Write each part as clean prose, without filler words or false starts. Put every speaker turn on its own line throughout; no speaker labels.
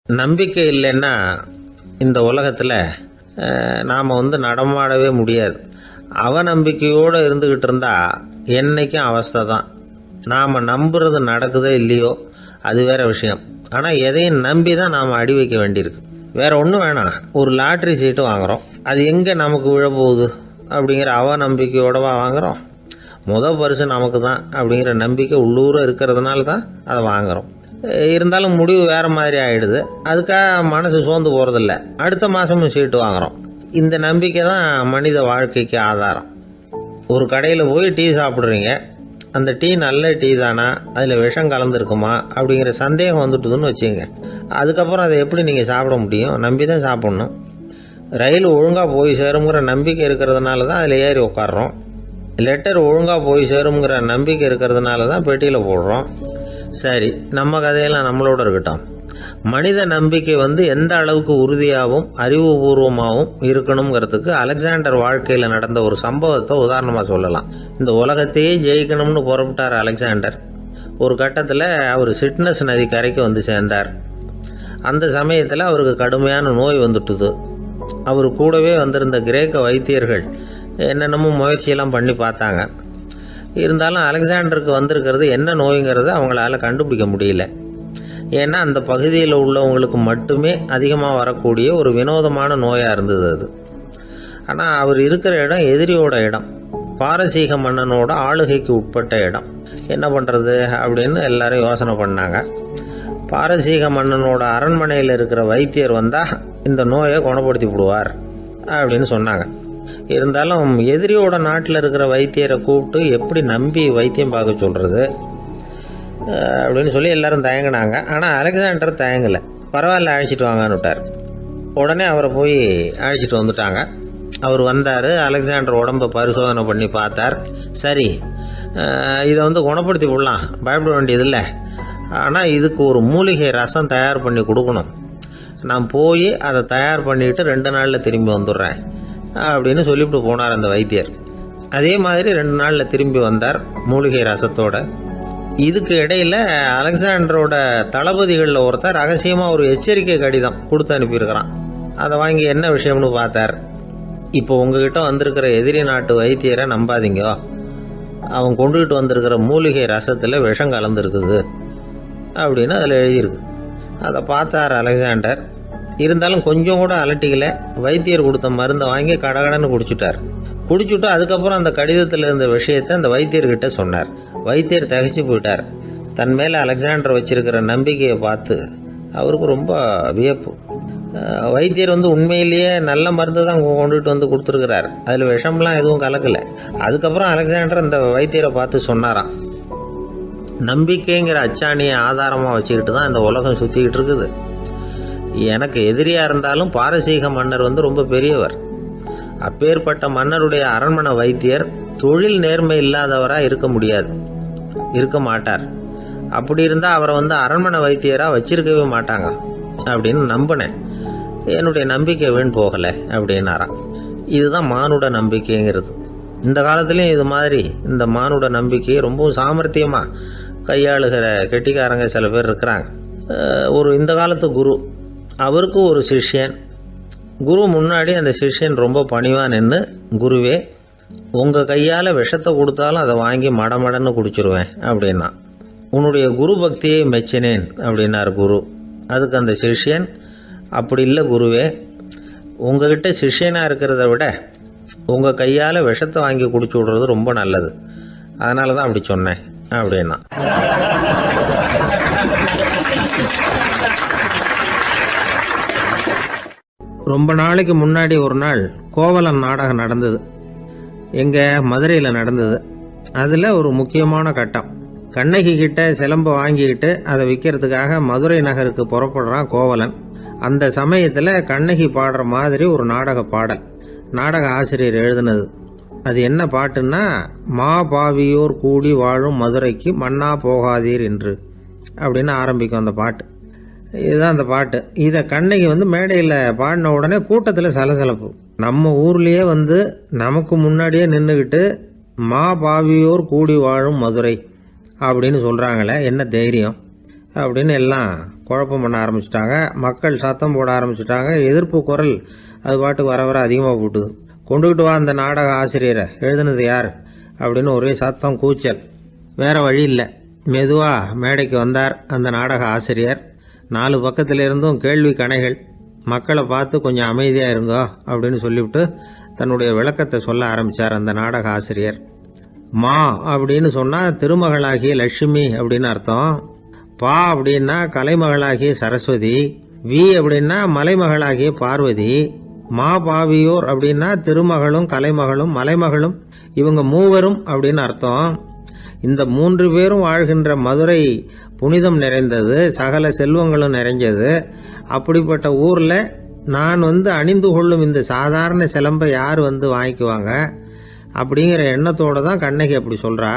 நம்பிக்கை இல்லைன்னா இந்த உலகத்தில் நாம் நடமாடவே முடியாது. அவநம்பிக்கையோடு இருந்துக்கிட்டு இருந்தால் என்றைக்கும் அவஸ்தை தான். நாம் நம்புறது நடக்குதோ இல்லையோ அது வேறு விஷயம். ஆனால் எதையும் நம்பி தான் நாம் அடி வைக்க வேண்டியிருக்கு. வேறு ஒன்றும் வேணாம், ஒரு லாட்ரி சீட்டு வாங்குகிறோம், அது எங்கே நமக்கு விழப்போகுது அப்படிங்கிற அவநம்பிக்கையோடவா வாங்குகிறோம். பரிசு நமக்கு தான் அப்படிங்கிற நம்பிக்கை உள்ளூர இருக்கிறதுனால தான் அதை வாங்குகிறோம். இருந்தாலும் முடிவு வேறு மாதிரி ஆகிடுது. அதுக்காக மனசு சோர்ந்து போகிறதில்ல, அடுத்த மாதமும் சீட்டு வாங்குகிறோம். இந்த நம்பிக்கை தான் மனித வாழ்க்கைக்கு ஆதாரம். ஒரு கடையில் போய் டீ சாப்பிட்றீங்க, அந்த டீ நல்ல டீ தானா, அதில் விஷம் கலந்துருக்குமா அப்படிங்கிற சந்தேகம் வந்துட்டுதுன்னு வச்சுங்க. அதுக்கப்புறம் அதை எப்படி நீங்கள் சாப்பிட முடியும்? நம்பி தான் சாப்பிட்ணும். ரயில் ஒழுங்காக போய் சேருங்கிற நம்பிக்கை இருக்கிறதுனால தான் அதில் ஏறி உட்காடுறோம். லெட்டர் ஒழுங்காக போய் சேருங்கிற நம்பிக்கை இருக்கிறதுனால தான் பெட்டியில் போடுறோம். சரி, நம்ம கதையெல்லாம் நம்மளோட இருக்கட்டும். மனித நம்பிக்கை எந்த அளவுக்கு உறுதியாகவும் அறிவுபூர்வமாகவும் இருக்கணுங்கிறதுக்கு அலெக்சாண்டர் வாழ்க்கையில் நடந்த ஒரு சம்பவத்தை உதாரணமாக சொல்லலாம். இந்த உலகத்தையே ஜெயிக்கணும்னு புறப்பட்டார் அலெக்சாண்டர். ஒரு கட்டத்தில் அவர் சிட்னஸ் நதி கரைக்கு சேர்ந்தார். அந்த சமயத்தில் அவருக்கு கடுமையான நோய் வந்துட்டுது. அவர் கூடவே வந்திருந்த கிரேக்க வைத்தியர்கள் என்னென்னமோ முயற்சியெல்லாம் பண்ணி பார்த்தாங்க. இருந்தாலும் அலெக்சாண்டருக்கு வந்திருக்கிறது என்ன நோய்ங்கிறத அவங்களால கண்டுபிடிக்க முடியல. ஏன்னா அந்த பகுதியில் உள்ளவங்களுக்கு மட்டுமே அதிகமாக வரக்கூடிய ஒரு வினோதமான நோயாக இருந்தது அது. ஆனால் அவர் இருக்கிற இடம் எதிரியோட இடம், பாரசீக மன்னனோட ஆளுகைக்கு உட்பட்ட இடம். என்ன பண்ணுறது அப்படின்னு எல்லாரும் யோசனை பண்ணாங்க. பாரசீக மன்னனோட அரண்மனையில் இருக்கிற வைத்தியர் வந்தால் இந்த நோயை குணப்படுத்தி விடுவார் அப்படின்னு சொன்னாங்க. இருந்தாலும் எதிரியோட நாட்டில் இருக்கிற வைத்தியரை கூப்பிட்டு எப்படி நம்பி வைத்தியம் பார்க்க சொல்கிறது அப்படின்னு சொல்லி எல்லாரும் தயங்கினாங்க. ஆனால் அலெக்சாண்டர் தயங்கலை. பரவாயில்ல, அழைச்சிட்டு வாங்கன்னு விட்டார். உடனே அவரை போய் அழைச்சிட்டு வந்துட்டாங்க. அவர் வந்தார். அலெக்சாண்டர் உடம்பை பரிசோதனை பண்ணி பார்த்தார். சரி, இதை குணப்படுத்தி விடலாம், பயப்பட வேண்டியதில்லை. ஆனால் இதுக்கு ஒரு மூலிகை ரசம் தயார் பண்ணி கொடுக்கணும். நான் போய் அதை தயார் பண்ணிவிட்டு 2 நாளில் திரும்பி வந்துடுறேன் அப்படின்னு சொல்லிவிட்டு போனார் அந்த வைத்தியர். அதே மாதிரி 2 நாளில் திரும்பி வந்தார் மூலிகை ரசத்தோட. இதுக்கு இடையில் அலெக்சாண்டரோட தளபதிகளில் ஒருத்தர் ரகசியமாக ஒரு எச்சரிக்கை கடிதம் கொடுத்து அனுப்பியிருக்கிறான். அதை வாங்கி என்ன விஷயம்னு பார்த்தார். இப்போ உங்ககிட்ட வந்திருக்கிற எதிரி நாட்டு வைத்தியரை நம்பாதீங்க, அவன் கொண்டுகிட்டு வந்திருக்கிற மூலிகை ரசத்தில் விஷம் கலந்துருக்குது அப்படின்னு அதில் எழுதியிருக்கு. அதை பார்த்தார் அலெக்சாண்டர். இருந்தாலும் கொஞ்சம் கூட அலட்டிக்கலை. வைத்தியர் கொடுத்த மருந்தை வாங்கி கடகடன்னு குடிச்சுட்டு அதுக்கப்புறம் அந்த கடிதத்தில் இருந்த விஷயத்தை அந்த வைத்தியர்கிட்ட சொன்னார். வைத்தியர் திகைச்சு போயிட்டார். தன் மேலே அலெக்சாண்டர் வச்சிருக்கிற நம்பிக்கையை பார்த்து அவருக்கு ரொம்ப வியப்பு. வைத்தியர் உண்மையிலேயே நல்ல மருந்து தான் கொண்டுகிட்டு கொடுத்துருக்கிறார், அதில் விஷம்லாம் எதுவும் கலக்கலை. அதுக்கப்புறம் அலெக்சாண்டர் அந்த வைத்தியரை பார்த்து சொன்னாராம், நம்பிக்கைங்கிற அச்சாணியை ஆதாரமாக வச்சுக்கிட்டு தான் இந்த உலகம் சுற்றிக்கிட்டு இருக்குது. எனக்கு எதிரியாக இருந்தாலும் பாரசீக மன்னர் ரொம்ப பெரியவர். அப்பேற்பட்ட மன்னருடைய அரண்மனை வைத்தியர் தொழில் நேர்மை இல்லாதவராக இருக்க மாட்டார். அப்படி இருந்தால் அவரை அரண்மனை வைத்தியராக வச்சிருக்கவே மாட்டாங்க அப்படின்னு நம்பினேன். என்னுடைய நம்பிக்கை வீண் போகலை அப்படின்னாராம். இதுதான் மானுட நம்பிக்கைங்கிறது. இந்த காலத்துலேயும் இது மாதிரி இந்த மானுட நம்பிக்கையை ரொம்பவும் சாமர்த்தியமாக கையாளுகிற கெட்டிக்காரங்க சில பேர் இருக்கிறாங்க. இந்த காலத்து குரு, அவருக்கு ஒரு சிஷ்யன். குரு முன்னாடி அந்த சிஷ்யன் ரொம்ப பணிவாக நின்று, குருவே, உங்கள் கையால் விஷத்தை கொடுத்தாலும் அதை வாங்கி மடமடன்னு குடிச்சிருவேன் அப்படின்னா. உன்னுடைய குரு பக்தியை மெச்சினேன் அப்படின்னார் குரு. அதுக்கு அந்த சிஷ்யன், அப்படி இல்லை குருவே, உங்ககிட்ட சிஷ்யனாக இருக்கிறத விட உங்கள் கையால் விஷத்தை வாங்கி குடிச்சு விடுறது ரொம்ப நல்லது, அதனால தான் அப்படி சொன்னேன் அப்படின்னா. ரொம்ப நாளைக்கு முன்னாடி ஒரு நாள் கோவலன் நாடகம் நடந்தது. எங்கள் மதுரையில் நடந்தது. அதில் ஒரு முக்கியமான கட்டம், கண்ணகி கிட்ட சிலம்பை வாங்கிக்கிட்டு அதை விற்கிறதுக்காக மதுரை நகருக்கு புறப்படுறான் கோவலன். அந்த சமயத்தில் கண்ணகி பாடுற மாதிரி ஒரு நாடக பாடல் நாடக ஆசிரியர் எழுதினது. அது என்ன பாட்டுன்னா, மா பாவியோர் கூடி வாழும் மதுரைக்கு மன்னா போகாதீர் என்று அப்படின்னு ஆரம்பிக்கும் அந்த பாட்டு. இதுதான் அந்த பாட்டு. இதை கண்ணகி மேடையில் பாடின உடனே கூட்டத்தில் சலசலப்பு. நம்ம ஊர்லேயே நமக்கு முன்னாடியே நின்றுக்கிட்டு மா பாவியோர் கூடி வாழும் மதுரை அப்படின்னு சொல்கிறாங்களே, என்ன தைரியம் அப்படின்னு எல்லாம் குழப்பம் பண்ண ஆரம்பிச்சிட்டாங்க. மக்கள் சத்தம் போட ஆரம்பிச்சிட்டாங்க. எதிர்ப்பு குரல் அது பாட்டுக்கு வர வர அதிகமாக போட்டுது. கொண்டுகிட்டு வா அந்த நாடக ஆசிரியரை, எழுதுனது யார் அப்படின்னு ஒரே சத்தம், கூச்சல். வேறு வழி இல்லை. மெதுவாக மேடைக்கு வந்தார் அந்த நாடக ஆசிரியர். 4 பக்கத்திலிருந்தும் கேள்வி கணைகள். மக்களை பார்த்து கொஞ்சம் அமைதியாக இருங்கோ அப்படின்னு சொல்லிவிட்டு தன்னுடைய விளக்கத்தை சொல்ல ஆரம்பித்தார் அந்த நாடக ஆசிரியர். மா அப்படின்னு சொன்னால் திருமகளாகிய லட்சுமி அப்படின்னு அர்த்தம். பா அப்படின்னா கலைமகளாகிய சரஸ்வதி. வி அப்படின்னா மலைமகளாகிய பார்வதி. மா பாவியோர் அப்படின்னா திருமகளும் கலைமகளும் மலைமகளும், இவங்க மூவரும் அப்படின்னு அர்த்தம். இந்த 3 பேரும் வாழ்கின்ற மதுரை புனிதம் நிறைந்தது, சகல செல்வங்களும் நிறைஞ்சது. அப்படிப்பட்ட ஊரில் நான் அணிந்து கொள்ளும் இந்த சாதாரண சிலம்பை யார் வாங்கிக்குவாங்க அப்படிங்கிற எண்ணத்தோடு தான் கண்ணகி அப்படி சொல்கிறா.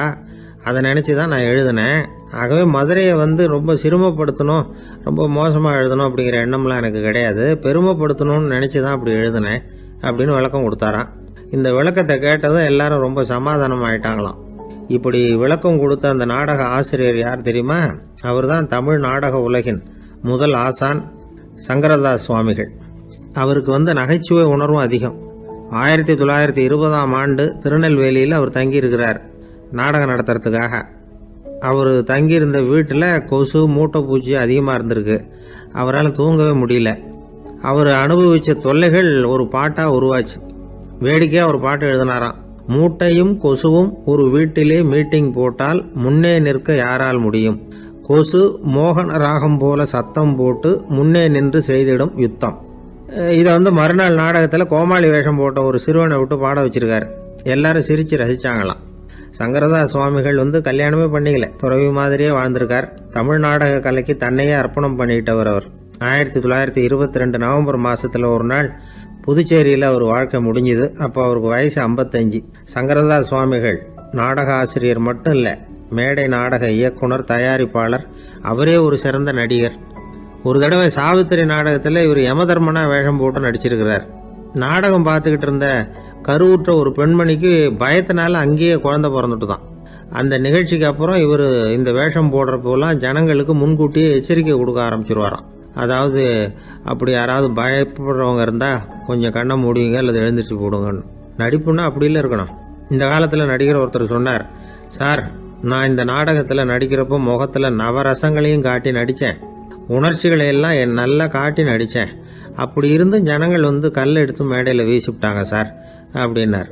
அதை நினச்சி தான் நான் எழுதினேன். ஆகவே மதுரையை ரொம்ப சிரமப்படுத்தணும், ரொம்ப மோசமாக எழுதணும் அப்படிங்கிற எண்ணம்லாம் எனக்கு கிடையாது. பெருமைப்படுத்தணும்னு நினச்சி தான் அப்படி எழுதினேன் அப்படின்னு விளக்கம் கொடுத்தாராம். இந்த விளக்கத்தை கேட்டதும் எல்லாரும் ரொம்ப சமாதானம் ஆயிட்டாங்களாம். இப்படி விளக்கம் கொடுத்த அந்த நாடக ஆசிரியர் யார் தெரியுமா? அவர் தான் தமிழ் நாடக உலகின் முதல் ஆசான் சங்கரதாஸ் சுவாமிகள். அவருக்கு நகைச்சுவை உணர்வும் அதிகம். 1920ஆம் ஆண்டு திருநெல்வேலியில் அவர் தங்கியிருக்கிறார் நாடகம் நடத்துறதுக்காக. அவர் தங்கியிருந்த வீட்டில் கொசு மூட்டைப்பூச்சி அதிகமாக இருந்திருக்கு. அவரால் தூங்கவே முடியல. அவர் அனுபவித்த தொல்லைகள் ஒரு பாட்டாக உருவாச்சு. வேடிக்கையாக ஒரு பாட்டு எழுதினாராம். மூட்டையும் கொசுவும் ஒரு வீட்டிலே மீட்டிங் போட்டால் முன்னே நிற்க யாரால் முடியும்? கொசு மோகன ராகம் போல சத்தம் போட்டு முன்னே நின்று செய்திடும் யுத்தம். இதை மறுநாள் நாடகத்தில் கோமாளி வேஷம் போட்ட ஒரு சிறுவனை விட்டு பாட வச்சிருக்காரு. எல்லாரும் சிரித்து ரசித்தாங்களாம். சங்கரதாஸ் சுவாமிகள் கல்யாணமே பண்ணிக்கல, துறவி மாதிரியே வாழ்ந்திருக்கார். தமிழ் நாடக கலைக்கு தன்னையே அர்ப்பணம் பண்ணிட்டவர் அவர். 1922 நவம்பர் மாதத்தில் ஒரு நாள் புதுச்சேரியில் அவர் வாழ்க்கை முடிஞ்சுது. அப்போ அவருக்கு வயசு 55. சங்கரதாஸ் சுவாமிகள் நாடக ஆசிரியர் மட்டும் இல்லை, மேடை நாடக இயக்குனர், தயாரிப்பாளர். அவரே ஒரு சிறந்த நடிகர். ஒரு தடவை சாவித்திரி நாடகத்தில் இவர் யமதர்மனா வேஷம் போட்டு நடிச்சிருக்கிறார். நாடகம் பார்த்துக்கிட்டு இருந்த கருவுற்ற ஒரு பெண்மணிக்கு பயத்தினால அங்கேயே குழந்தை பிறந்துட்டு தான். அந்த நிகழ்ச்சிக்கு அப்புறம் இவர் இந்த வேஷம் போடுறப்போலாம் ஜனங்களுக்கு முன்கூட்டியே எச்சரிக்கை கொடுக்க ஆரம்பிச்சிருவாராம். அதாவது அப்படி யாராவது பயப்படுறவங்க இருந்தால் கொஞ்சம் கண்ணை மூடிங்க அல்லது எழுந்திரிச்சு போடுங்கன்னு. நடிப்புன்னா அப்படிலாம் இருக்கணும். இந்த காலத்தில் நடிகர் ஒருத்தர் சொன்னார், சார் நான் இந்த நாடகத்தில் நடிக்கிறப்போ முகத்தில் நவரசங்களையும் காட்டி நடித்தேன், உணர்ச்சிகளை எல்லாம் நல்லா காட்டி நடித்தேன். அப்படி இருந்தும் ஜனங்கள் கல்லை எடுத்து மேடையில் வீசிவிட்டாங்க சார் அப்படின்னார்.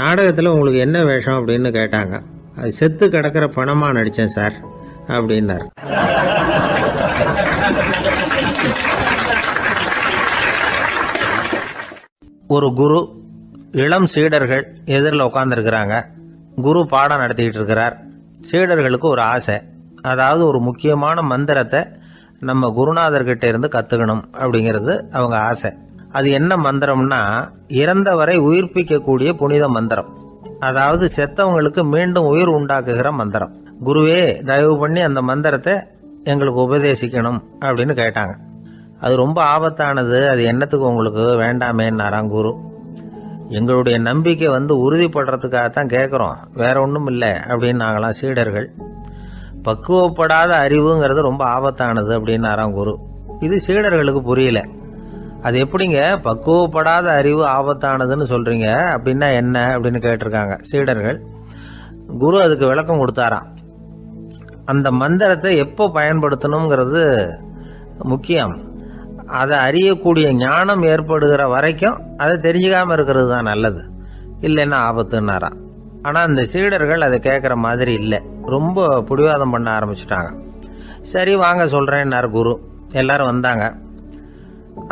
நாடகத்தில் உங்களுக்கு என்ன வேஷம் அப்படின்னு கேட்டாங்க. அது செத்து கிடக்கிற பணமாக நடித்தேன் சார் அப்படின்னார். ஒரு குரு, இளம் சீடர்கள் எதிரில் உட்காந்துருக்கிறாங்க. குரு பாடம் நடத்திக்கிட்டு இருக்கிறார். சீடர்களுக்கு ஒரு ஆசை, அதாவது ஒரு முக்கியமான மந்திரத்தை நம்ம குருநாதர்கிட்ட இருந்து கற்றுக்கணும் அப்படிங்கிறது அவங்க ஆசை. அது என்ன மந்திரம்னா, இறந்தவரை உயிர்ப்பிக்கக்கூடிய புனித மந்திரம். அதாவது செத்தவங்களுக்கு மீண்டும் உயிர் உண்டாக்குகிற மந்திரம். குருவே தயவு பண்ணி அந்த மந்திரத்தை எங்களுக்கு உபதேசிக்கணும் அப்படின்னு கேட்டாங்க. அது ரொம்ப ஆபத்தானது, அது என்னத்துக்கு உங்களுக்கு வேண்டாமேன்னாராம் குரு. எங்களுடைய நம்பிக்கை உறுதிப்படுறதுக்காகத்தான் கேட்குறோம், வேற ஒன்றும் இல்லை அப்படின்னாங்களாம் சீடர்கள். பக்குவப்படாத அறிவுங்கிறது ரொம்ப ஆபத்தானது அப்படின்னாராம் குரு. இது சீடர்களுக்கு புரியல. அது எப்படிங்க பக்குவப்படாத அறிவு ஆபத்தானதுன்னு சொல்றீங்க, அப்படின்னா என்ன அப்படின்னு கேட்டிருக்காங்க சீடர்கள். குரு அதுக்கு விளக்கம் கொடுத்தாராம். அந்த மந்திரத்தை எப்போ பயன்படுத்தணுங்கிறது முக்கியம். அதை அறியக்கூடிய ஞானம் ஏற்படுகிற வரைக்கும் அதை தெரிஞ்சுக்காம இருக்கிறது தான் நல்லது, இல்லைன்னா ஆபத்துன்னாராம். ஆனால் அந்த சீடர்கள் அதை கேட்குற மாதிரி இல்லை, ரொம்ப பிடிவாதம் பண்ண ஆரம்பிச்சுட்டாங்க. சரி வாங்க சொல்கிறேன்னார் குரு. எல்லாரும் வந்தாங்க.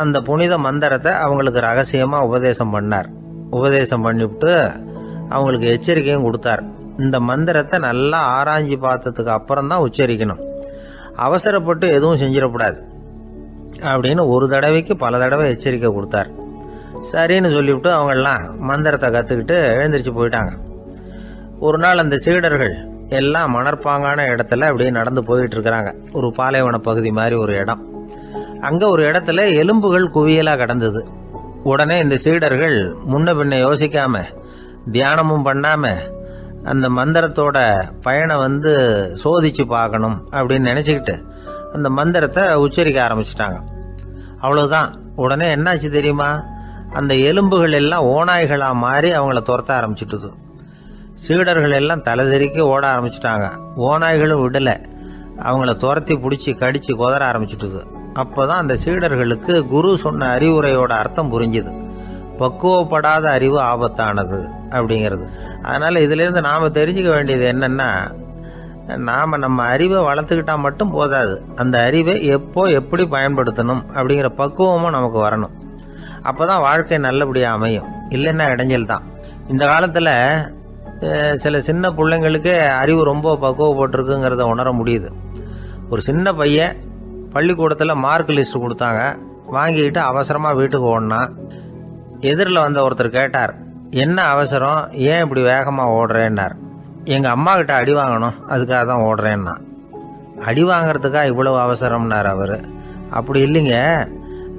அந்த புனித மந்திரத்தை அவங்களுக்கு ரகசியமாக உபதேசம் பண்ணார். உபதேசம் பண்ணிவிட்டு அவங்களுக்கு எச்சரிக்கையும் கொடுத்தார். இந்த மந்திரத்தை நல்லா ஆராய்ச்சி பார்த்ததுக்கு அப்புறம் தான் உச்சரிக்கணும், அவசரப்பட்டு எதுவும் செஞ்சிடக்கூடாது அப்படின்னு ஒரு தடவைக்கு பல தடவை எச்சரிக்கை கொடுத்தார். சரின்னு சொல்லிவிட்டு அவங்கெல்லாம் மந்திரத்தை கற்றுக்கிட்டு எழுந்திரிச்சு போயிட்டாங்க. ஒரு நாள் அந்த சீடர்கள் எல்லாம் மணற்பாங்கான இடத்துல அப்படியே நடந்து போயிட்டு இருக்கிறாங்க. ஒரு பாலைவன பகுதி மாதிரி ஒரு இடம். அங்கே ஒரு இடத்துல எலும்புகள் குவியலாக கிடந்தது. உடனே இந்த சீடர்கள் முன்ன பின்ன யோசிக்காம, தியானமும் பண்ணாம அந்த மந்திரத்தோட பயனை சோதிச்சு பார்க்கணும் அப்படின்னு நினச்சிக்கிட்டு அந்த மந்திரத்தை உச்சரிக்க ஆரம்பிச்சிட்டாங்க. அவ்வளவுதான். உடனே என்னாச்சு தெரியுமா? அந்த எலும்புகள் எல்லாம் ஓநாய்களாக மாறி அவங்கள துரத்த ஆரம்பிச்சுட்டுது. சீடர்கள் எல்லாம் தலைதெறிக்க ஓட ஆரம்பிச்சிட்டாங்க. ஓநாய்களும் விடலை, அவங்கள துரத்தி பிடிச்சி கடிச்சு கொதற ஆரம்பிச்சுட்டுது. அப்போதான் அந்த சீடர்களுக்கு குரு சொன்ன அறிவுரையோட அர்த்தம் புரிஞ்சுது. பக்குவப்படாத அறிவு ஆபத்தானது அப்படிங்கிறது. அதனால் இதிலேருந்து நாம் தெரிஞ்சுக்க வேண்டியது என்னென்னா, நாம் நம்ம அறிவை வளர்த்துக்கிட்டா மட்டும் போதாது, அந்த அறிவை எப்போ எப்படி பயன்படுத்தணும் அப்படிங்கிற பக்குவமும் நமக்கு வரணும். அப்போ தான் வாழ்க்கை நல்லபடியாக அமையும். இல்லைன்னா இடைஞ்சல் தான். இந்த காலத்தில் சில சின்ன பிள்ளைங்களுக்கே அறிவு ரொம்ப பக்குவப்பட்டிருக்குங்கிறத உணர முடியுது. ஒரு சின்ன பையன் பள்ளிக்கூடத்தில் மார்க் லிஸ்ட் கொடுத்தாங்க, வாங்கிக்கிட்டு அவசரமாக வீட்டுக்கு ஓடினான். எதிரில் வந்த ஒருத்தர் கேட்டார், என்ன அவசரம், ஏன் இப்படி வேகமாக ஓடுறேன்னார். எங்கள் அம்மா கிட்ட அடி வாங்கணும், அதுக்காக தான் ஓடுறேன்னா. அடி வாங்கிறதுக்கா இவ்வளவு அவசரம்னார் அவர். அப்படி இல்லைங்க,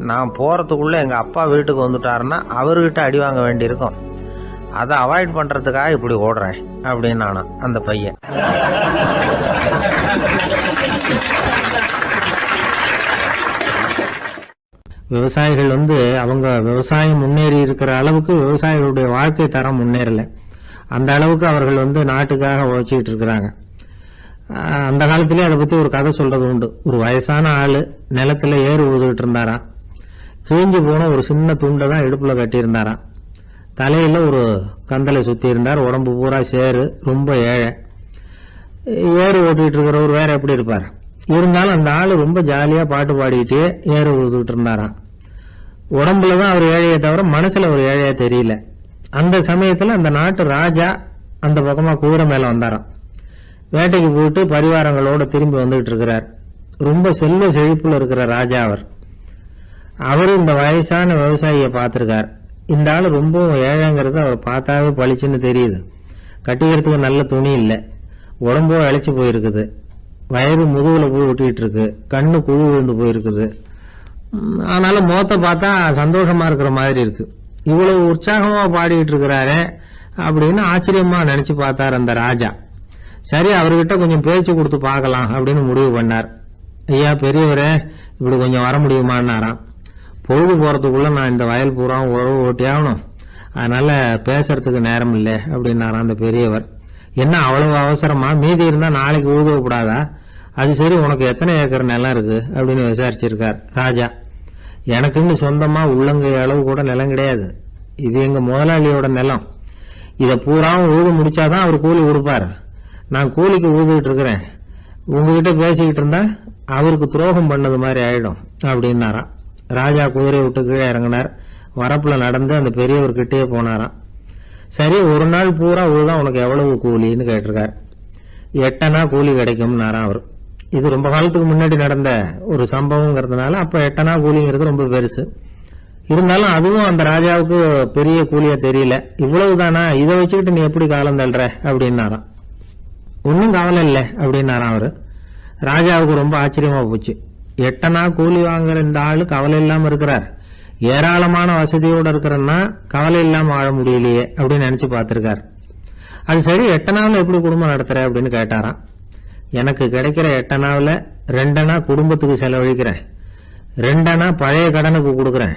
நான் போகிறதுக்குள்ளே எங்கள் அப்பா வீட்டுக்கு வந்துட்டாருன்னா அவர்கிட்ட அடி வாங்க வேண்டியிருக்கும், அதை அவாய்ட் பண்ணுறதுக்காக இப்படி ஓடுறேன் அப்படின்னு நானும் அந்த பையன். விவசாயிகள் அவங்க விவசாயம் முன்னேறி இருக்கிற அளவுக்கு விவசாயிகளுடைய வாழ்க்கை தரம் முன்னேறலை. அந்த அளவுக்கு அவர்கள் நாட்டுக்காக உழைச்சிக்கிட்டு இருக்கிறாங்க. அந்த காலத்திலே அதை பற்றி ஒரு கதை சொல்றது உண்டு. ஒரு வயசான ஆள் நிலத்தில் ஏறு உழுதுகிட்டு இருந்தாராம். கிழிஞ்சு போன ஒரு சின்ன துண்டை தான் இடுப்பில் கட்டியிருந்தாராம். தலையில் ஒரு கந்தலை சுற்றி இருந்தார். உடம்பு பூரா சேரு, ரொம்ப ஏழை. ஏறு ஓட்டிகிட்டு இருக்கிறவர் வேற எப்படி இருப்பார்? இருந்தாலும் அந்த ஆள் ரொம்ப ஜாலியாக பாட்டு பாடிக்கிட்டே ஏறு உழுதுகிட்டு இருந்தாராம். உடம்புல தான் அவர் ஏழையை தவிர மனசில் ஒரு ஏழையா தெரியல. அந்த சமயத்தில் அந்த நாட்டு ராஜா அந்த பக்கமாக குதிரை மேலே வந்தாராம். வேட்டைக்கு போயிட்டு பரிவாரங்களோட திரும்பி வந்துகிட்டு இருக்கிறார். ரொம்ப செல்வ செழிப்புல இருக்கிற ராஜா அவர் இந்த வயசான விவசாயியை பார்த்துருக்கார். இந்த ஆள் ரொம்ப ஏழைங்கிறது அவர் பார்த்தாவே பளிச்சுன்னு தெரியுது. கட்டிக்கிறதுக்கு நல்ல துணி இல்லை, உடம்போ இழைச்சி போயிருக்குது, வயிறு முதுகுல போய் ஒட்டிக்கிட்டு இருக்கு, கண்ணு குழு விழுந்து போயிருக்குது. ஆனாலும் முகத்தை பார்த்தா சந்தோஷமா இருக்கிற மாதிரி இருக்கு. இவ்வளவு உற்சாகமா பாடிக்கிட்டு இருக்கிறாரு அப்படின்னு ஆச்சரியமா நினைச்சு பார்த்தார் அந்த ராஜா. சரி, அவர்கிட்ட கொஞ்சம் பேச்சு கொடுத்து பார்க்கலாம் அப்படின்னு முடிவு பண்ணார். ஐயா பெரியவரே, இப்படி கொஞ்சம் வர முடியுமான்னாராம். பொழுது போறதுக்குள்ள நான் இந்த வயல் பூரா உழவு ஓட்டி ஆகணும், அதனால பேசுறதுக்கு நேரம் இல்லை அப்படின்னாராம் அந்த பெரியவர். என்ன அவ்வளவு அவசரமா? மீதி இருந்தா நாளைக்கு உழுதக்கூடாதா? அது சரி, உனக்கு எத்தனை ஏக்கர் நிலம் இருக்கு அப்படின்னு விசாரிச்சிருக்கார் ராஜா. எனக்குன்னு சொந்தமா உள்ளங்கை அளவு கூட நிலம் கிடையாது. இது எங்க முதலாளியோட நிலம். இதை பூராவும் உழுது முடிச்சாதான் அவர் கூலி கொடுப்பார். நான் கூலிக்கு உழுதுகிட்டு இருக்கிறேன். உங்ககிட்ட பேசிக்கிட்டு இருந்தா அவருக்கு துரோகம் பண்ணது மாதிரி ஆயிடும் அப்படின்னாராம். ராஜா குதிரை விட்டு கீழே இறங்கினார். வரப்புல நடந்து அந்த பெரியவர்கிட்டயே போனாராம். சரி, ஒரு நாள் பூரா உழுதா உனக்கு எவ்வளவு கூலின்னு கேட்டிருக்கார். 8 அணா கூலி கிடைக்கும்னாராம் அவர். இது ரொம்ப காலத்துக்கு முன்னாடி நடந்த ஒரு சம்பவங்கிறதுனால அப்ப 8 அணா கூலிங்கிறது ரொம்ப பெருசு. இருந்தாலும் அதுவும் அந்த ராஜாவுக்கு பெரிய கூலியா தெரியல. இவ்வளவுதானா, இதை வச்சுக்கிட்டு நீ எப்படி காலம் தள்ளுற அப்படின்னாராம். ஒன்னும் கவலை இல்லை அப்படின்னாராம் அவரு. ராஜாவுக்கு ரொம்ப ஆச்சரியமா போச்சு. 8 அணா கூலி வாங்குற இந்த ஆளு கவலை இல்லாம இருக்கிறார், ஏராளமான வசதியோட இருக்கிறன்னா கவலை இல்லாம வாழ முடியலையே அப்படின்னு நினைச்சு பார்த்திருக்கார். அது சரி, 8 அணாவில் எப்படி குடும்பம் நடத்துற அப்படின்னு கேட்டாராம். எனக்கு கிடைக்கிற 8 அணாவில் 2 அணா குடும்பத்துக்கு செலவழிக்கிறேன், 2 அணா பழைய கடனுக்கு கொடுக்குறேன்,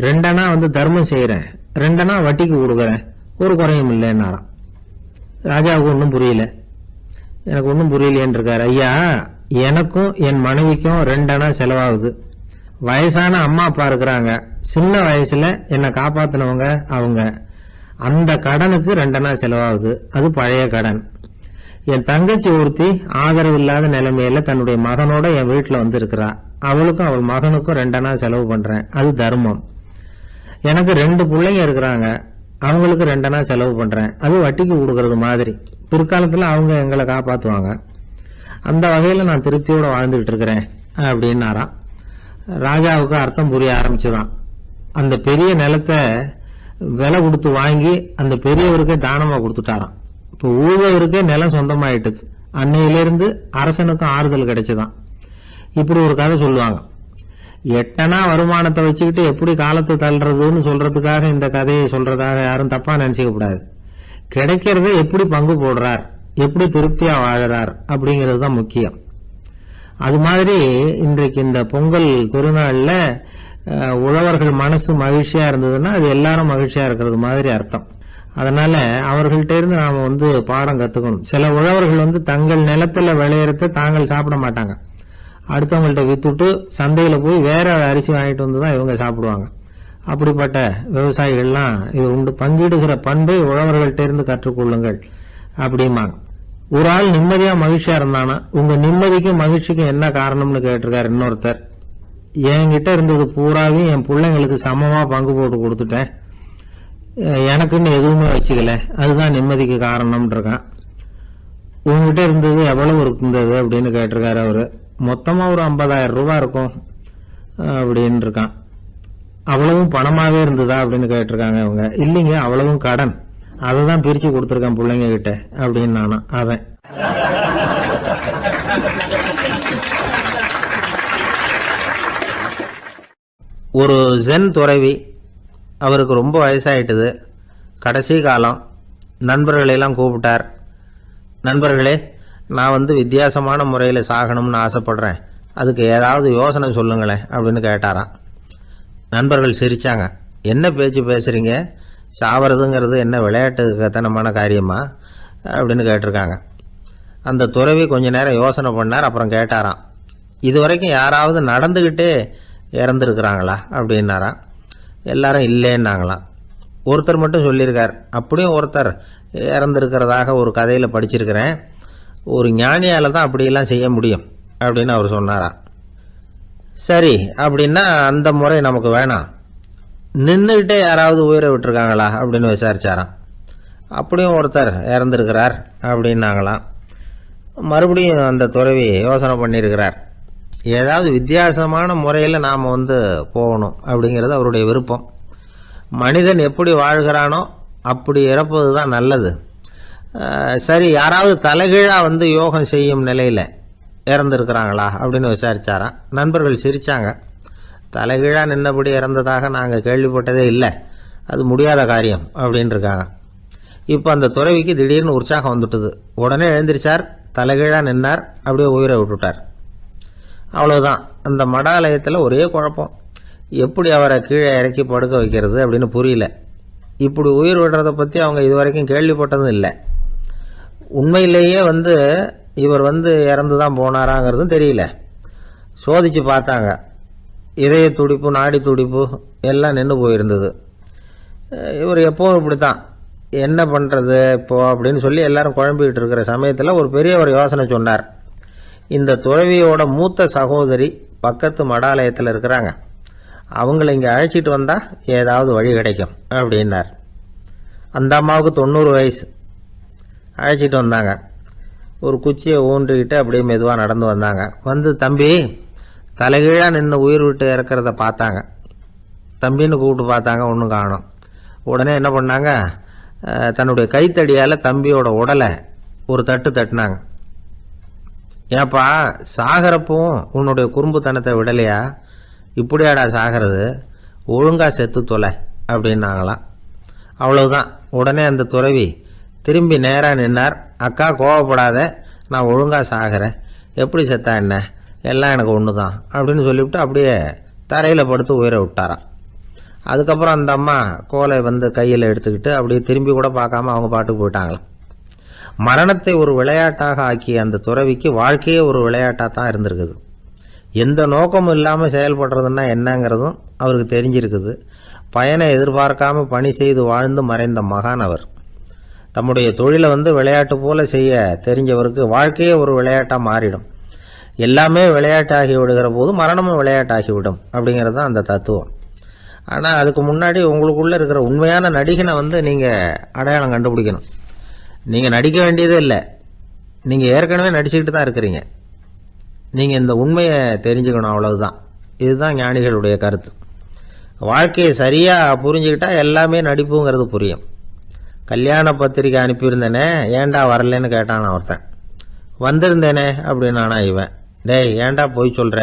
2 அணா தர்மம் செய்யறேன், 2 அணா வட்டிக்கு கொடுக்குறேன், ஒரு குறையும் இல்லைன்னாராம். ராஜாவுக்கு ஒன்றும் புரியல. எனக்கு ஒன்றும் புரியலேன்னு இருக்காரு. ஐயா, எனக்கும் என் மனைவிக்கும் 2 அணா செலவாகுது. வயசான அம்மா அப்பா இருக்கிறாங்க, சின்ன வயசுல என்னை காப்பாத்தினவங்க அவங்க. அந்த கடனுக்கு 2 அணா செலவாகுது, அது பழைய கடன். என் தங்கச்சி ஒருத்தி ஆதரவு இல்லாத நிலைமையில தன்னுடைய மகனோட என் வீட்டுல இருக்கிறா. அவளுக்கும் அவள் மகனுக்கும் 2 அணா செலவு பண்றேன், அது தர்மம். எனக்கு 2 பிள்ளைங்க இருக்கிறாங்க, அவங்களுக்கு 2 அணா செலவு பண்றேன், அது வட்டிக்கு கொடுக்கறது மாதிரி. பிற்காலத்துல அவங்க எங்களை காப்பாத்துவாங்க. அந்த வகையில நான் திருப்தியோட வாழ்ந்துகிட்டு இருக்கிறேன் அப்படின்னாராம். ராஜாவுக்கு அர்த்தம் புரிய ஆரம்பிச்சுதான். அந்த பெரிய நிலத்தை விலை கொடுத்து வாங்கி அந்த பெரியவருக்கே தானமா கொடுத்துட்டாராம். இப்போ ஊழவருக்கே நிலம் சொந்தமாயிட்டுது. அன்னையிலிருந்து அரசனுக்கும் ஆறுதல் கிடைச்சுதான். இப்படி ஒரு கதை சொல்லுவாங்க. 8 அணா வருமானத்தை வச்சுக்கிட்டு எப்படி காலத்தை தள்ளுறதுன்னு சொல்றதுக்காக இந்த கதையை சொல்றதாக யாரும் தப்பா நினைச்சுக்க கூடாது. கிடைக்கிறத எப்படி பங்கு போடுறார், எப்படி திருப்தியா வாழறார் அப்படிங்கிறது தான் முக்கியம். அது மாதிரி இன்றைக்கு இந்த பொங்கல் திருநாளில் உழவர்கள் மனசு மகிழ்ச்சியா இருந்ததுன்னா அது எல்லாரும் மகிழ்ச்சியா இருக்கிறது மாதிரி அர்த்தம். அதனால அவர்கள்ட்ட இருந்து நாம பாடம் கத்துக்கணும். சில உழவர்கள் தங்கள் நிலத்துல விளையறத தாங்கள் சாப்பிட மாட்டாங்க, அடுத்தவங்கள்ட்ட வித்துட்டு சந்தையில போய் வேற அரிசி வாங்கிட்டு வந்து தான் இவங்க சாப்பிடுவாங்க. அப்படிப்பட்ட விவசாயிகள்லாம் இது உண்டு. பங்கிடுகிற பண்பை உழவர்கள்ட்ட இருந்து கற்றுக்கொள்ளுங்கள் அப்படிமாங்க. ஒரு ஆள் நிம்மதியா மகிழ்ச்சியா இருந்தானா உங்க நிம்மதிக்கும் மகிழ்ச்சிக்கும் என்ன காரணம்னு கேட்டிருக்காரு இன்னொருத்தர். என்கிட்ட இருந்தது பூராவையும் என் பிள்ளைங்களுக்கு சமமா பங்கு போட்டு கொடுத்துட்டேன், எனக்குன்னு எதுவுமே வச்சுக்கல, அதுதான் நிம்மதிக்கு காரணம்னு இருக்கான். உங்ககிட்ட இருந்தது எவ்வளவு இருந்தது அப்படின்னு கேட்டிருக்காரு அவரு. மொத்தமா ஒரு 50,000 ரூபாய் இருக்கும் அப்படின்னு இருக்கான். அவ்வளவும் பணமாவே இருந்ததா அப்படின்னு கேட்டிருக்காங்க அவங்க. இல்லைங்க, அவ்வளவும் கடன், அதை தான் பிரிச்சு கொடுத்துருக்கேன் பிள்ளைங்க கிட்ட அப்படின்னு நானா. அவன் ஒரு ஜென் துறவி, அவருக்கு ரொம்ப வயசாயிட்டுது, கடைசி காலம். நண்பர்களெல்லாம் கூப்பிட்டார். நண்பர்களே, நான் வித்தியாசமான முறையில் சாகணும்னு ஆசைப்படுறேன், அதுக்கு ஏதாவது யோசனை சொல்லுங்களேன் அப்படின்னு கேட்டாராம். நண்பர்கள் சிரிச்சாங்க. என்ன பேச்சு பேசுறீங்க, சாவறதுங்கிறது என்ன விளையாட்டுத்தனமான காரியமா அப்படின்னு கேட்டிருக்காங்க. அந்த துறவி கொஞ்ச நேரம் யோசனை பண்ணார். அப்புறம் கேட்டாராம், இது வரைக்கும் யாராவது நடந்துக்கிட்டே இறந்துருக்குறாங்களா அப்படின்னாராம். எல்லாரும் இல்லைன்னாங்களாம். ஒருத்தர் மட்டும் சொல்லியிருக்கார். அப்படியும் ஒருத்தர் இறந்துருக்கிறதாக ஒரு கதையில் படிச்சிருக்கிறேன், ஒரு ஞானியால் தான் அப்படியெல்லாம் செய்ய முடியும் அப்படின்னு அவர் சொன்னாராம். சரி, அப்படின்னா அந்த முறை நமக்கு வேணாம், நின்றுக்கிட்டே யாராவது உயிரை விட்டுருக்காங்களா அப்படின்னு விசாரிச்சாராம். அப்படியும் ஒருத்தர் இறந்துருக்கிறார் அப்படின்னாங்களாம். மறுபடியும் அந்த துறவி யோசனை பண்ணியிருக்கிறார். ஏதாவது வித்தியாசமான முறையில் நாம் போகணும் அப்படிங்கிறது அவருடைய விருப்பம். மனிதன் எப்படி வாழ்கிறானோ அப்படி இறப்பது தான் நல்லது. சரி, யாராவது தலைகீழாக யோகம் செய்யும் நிலையில் இறந்துருக்கிறாங்களா அப்படின்னு விசாரிச்சாராம். நண்பர்கள் சிரித்தாங்க. தலைகீழாக நின்னபடி இறந்ததாக நாங்கள் கேள்விப்பட்டதே இல்லை, அது முடியாத காரியம் அப்படின்னு இருக்காங்க. இப்போ அந்த துறவிக்கு திடீர்னு உற்சாகம் வந்துட்டுது. உடனே எழுந்திரிச்சார், தலைகீழாக நின்னார், அப்படியே உயிரை விட்டுட்டார். அவ்வளோதான். அந்த மடாலயத்தில் ஒரே குழப்பம், எப்படி அவரை கீழே இறக்கி படுக்க வைக்கிறது அப்படின்னு புரியல. இப்படி உயிர் விடுறதை பற்றி அவங்க இதுவரைக்கும் கேள்விப்பட்டதும் இல்லை. உண்மையிலேயே இவர் இறந்து தான் போனாராங்கிறதும் தெரியல. சோதித்து பார்த்தாங்க, இதய துடிப்பு, நாடி துடிப்பு எல்லாம் நின்று போயிருந்தது. இவர் எப்போவும் இப்படி தான், என்ன பண்ணுறது இப்போ அப்படின்னு சொல்லி எல்லாரும் குழம்பிக்கிட்டு இருக்கிற சமயத்தில் ஒரு பெரியவர் யோசனை சொன்னார். இந்த துறவியோட மூத்த சகோதரி பக்கத்து மடாலயத்தில் இருக்கிறாங்க, அவங்கள இங்கே அழைச்சிட்டு வந்தால் ஏதாவது வழி கிடைக்கும் அப்படின்னார். அந்த அம்மாவுக்கு 90 வயசு. அழைச்சிட்டு வந்தாங்க. ஒரு குச்சியை ஊன்றிக்கிட்டு அப்படியே மெதுவாக நடந்து வந்தாங்க. தம்பி, தலைகீழாக நின்று உயிர் விட்டு இறக்கிறத பார்த்தாங்க. தம்பின்னு கூப்பிட்டு பார்த்தாங்க, ஒன்றும் காணோம். உடனே என்ன பண்ணாங்க, தன்னுடைய கைத்தடியால் தம்பியோட உடலை ஒரு தட்டு தட்டினாங்க. ஏப்பா, சாகிறப்பவும் உன்னுடைய குறும்புத்தனத்தை விடலையா, இப்படியாடா சாகிறது, ஒழுங்காக செத்து தொலை அப்படின்னாங்களாம். அவ்வளவுதான். உடனே அந்த துறவி திரும்பி நேராக நின்னார். அக்கா, கோவப்படாத, நான் ஒழுங்காக சாகிறேன், எப்படி செத்தா என்ன, எல்லாம் எனக்கு ஒன்று தான் அப்படின்னு சொல்லிவிட்டு அப்படியே தரையில் படுத்து உயிரை விட்டாராம். அதுக்கப்புறம் அந்த அம்மா கோலை கையில் எடுத்துக்கிட்டு அப்படியே திரும்பி கூட பார்க்காம அவங்க பாட்டுக்கு போயிட்டாங்களாம். மரணத்தை ஒரு விளையாட்டாக ஆக்கிய அந்த துறவிக்கு வாழ்க்கையே ஒரு விளையாட்டாக தான் இருந்திருக்குது. எந்த நோக்கமும் இல்லாமல் செயல்படுறதுன்னா என்னங்கிறதும் அவருக்கு தெரிஞ்சிருக்குது. பயனை எதிர்பார்க்காம பணி செய்து வாழ்ந்து மறைந்த மகான் அவர். தம்முடைய தொழிலை விளையாட்டு போல செய்ய தெரிஞ்சவருக்கு வாழ்க்கையே ஒரு விளையாட்டாக மாறிடும். எல்லாமே விளையாட்டாகி விடுகிற போது மரணமும் விளையாட்டாகிவிடும் அப்படிங்கிறது தான் அந்த தத்துவம். ஆனால் அதுக்கு முன்னாடி உங்களுக்குள்ளே இருக்கிற உண்மையான நடிகனை நீங்கள் அடையாளம் கண்டுபிடிக்கணும். நீங்கள் நடிக்க வேண்டியதே இல்லை, நீங்கள் ஏற்கனவே நடிச்சுக்கிட்டு தான் இருக்கிறீங்க. நீங்கள் இந்த உண்மையை தெரிஞ்சுக்கணும், அவ்வளவுதான். இதுதான் ஞானிகளுடைய கருத்து. வாழ்க்கையை சரியாக புரிஞ்சுக்கிட்டா எல்லாமே நடிப்புங்கிறது புரியும். கல்யாண பத்திரிக்கை அனுப்பியிருந்தேனே, ஏன்டா வரலன்னு கேட்டான் ஒருத்தன். வந்திருந்தேனே அப்படின்னானா இவன். டேய், ஏன்டா போய் சொல்கிற,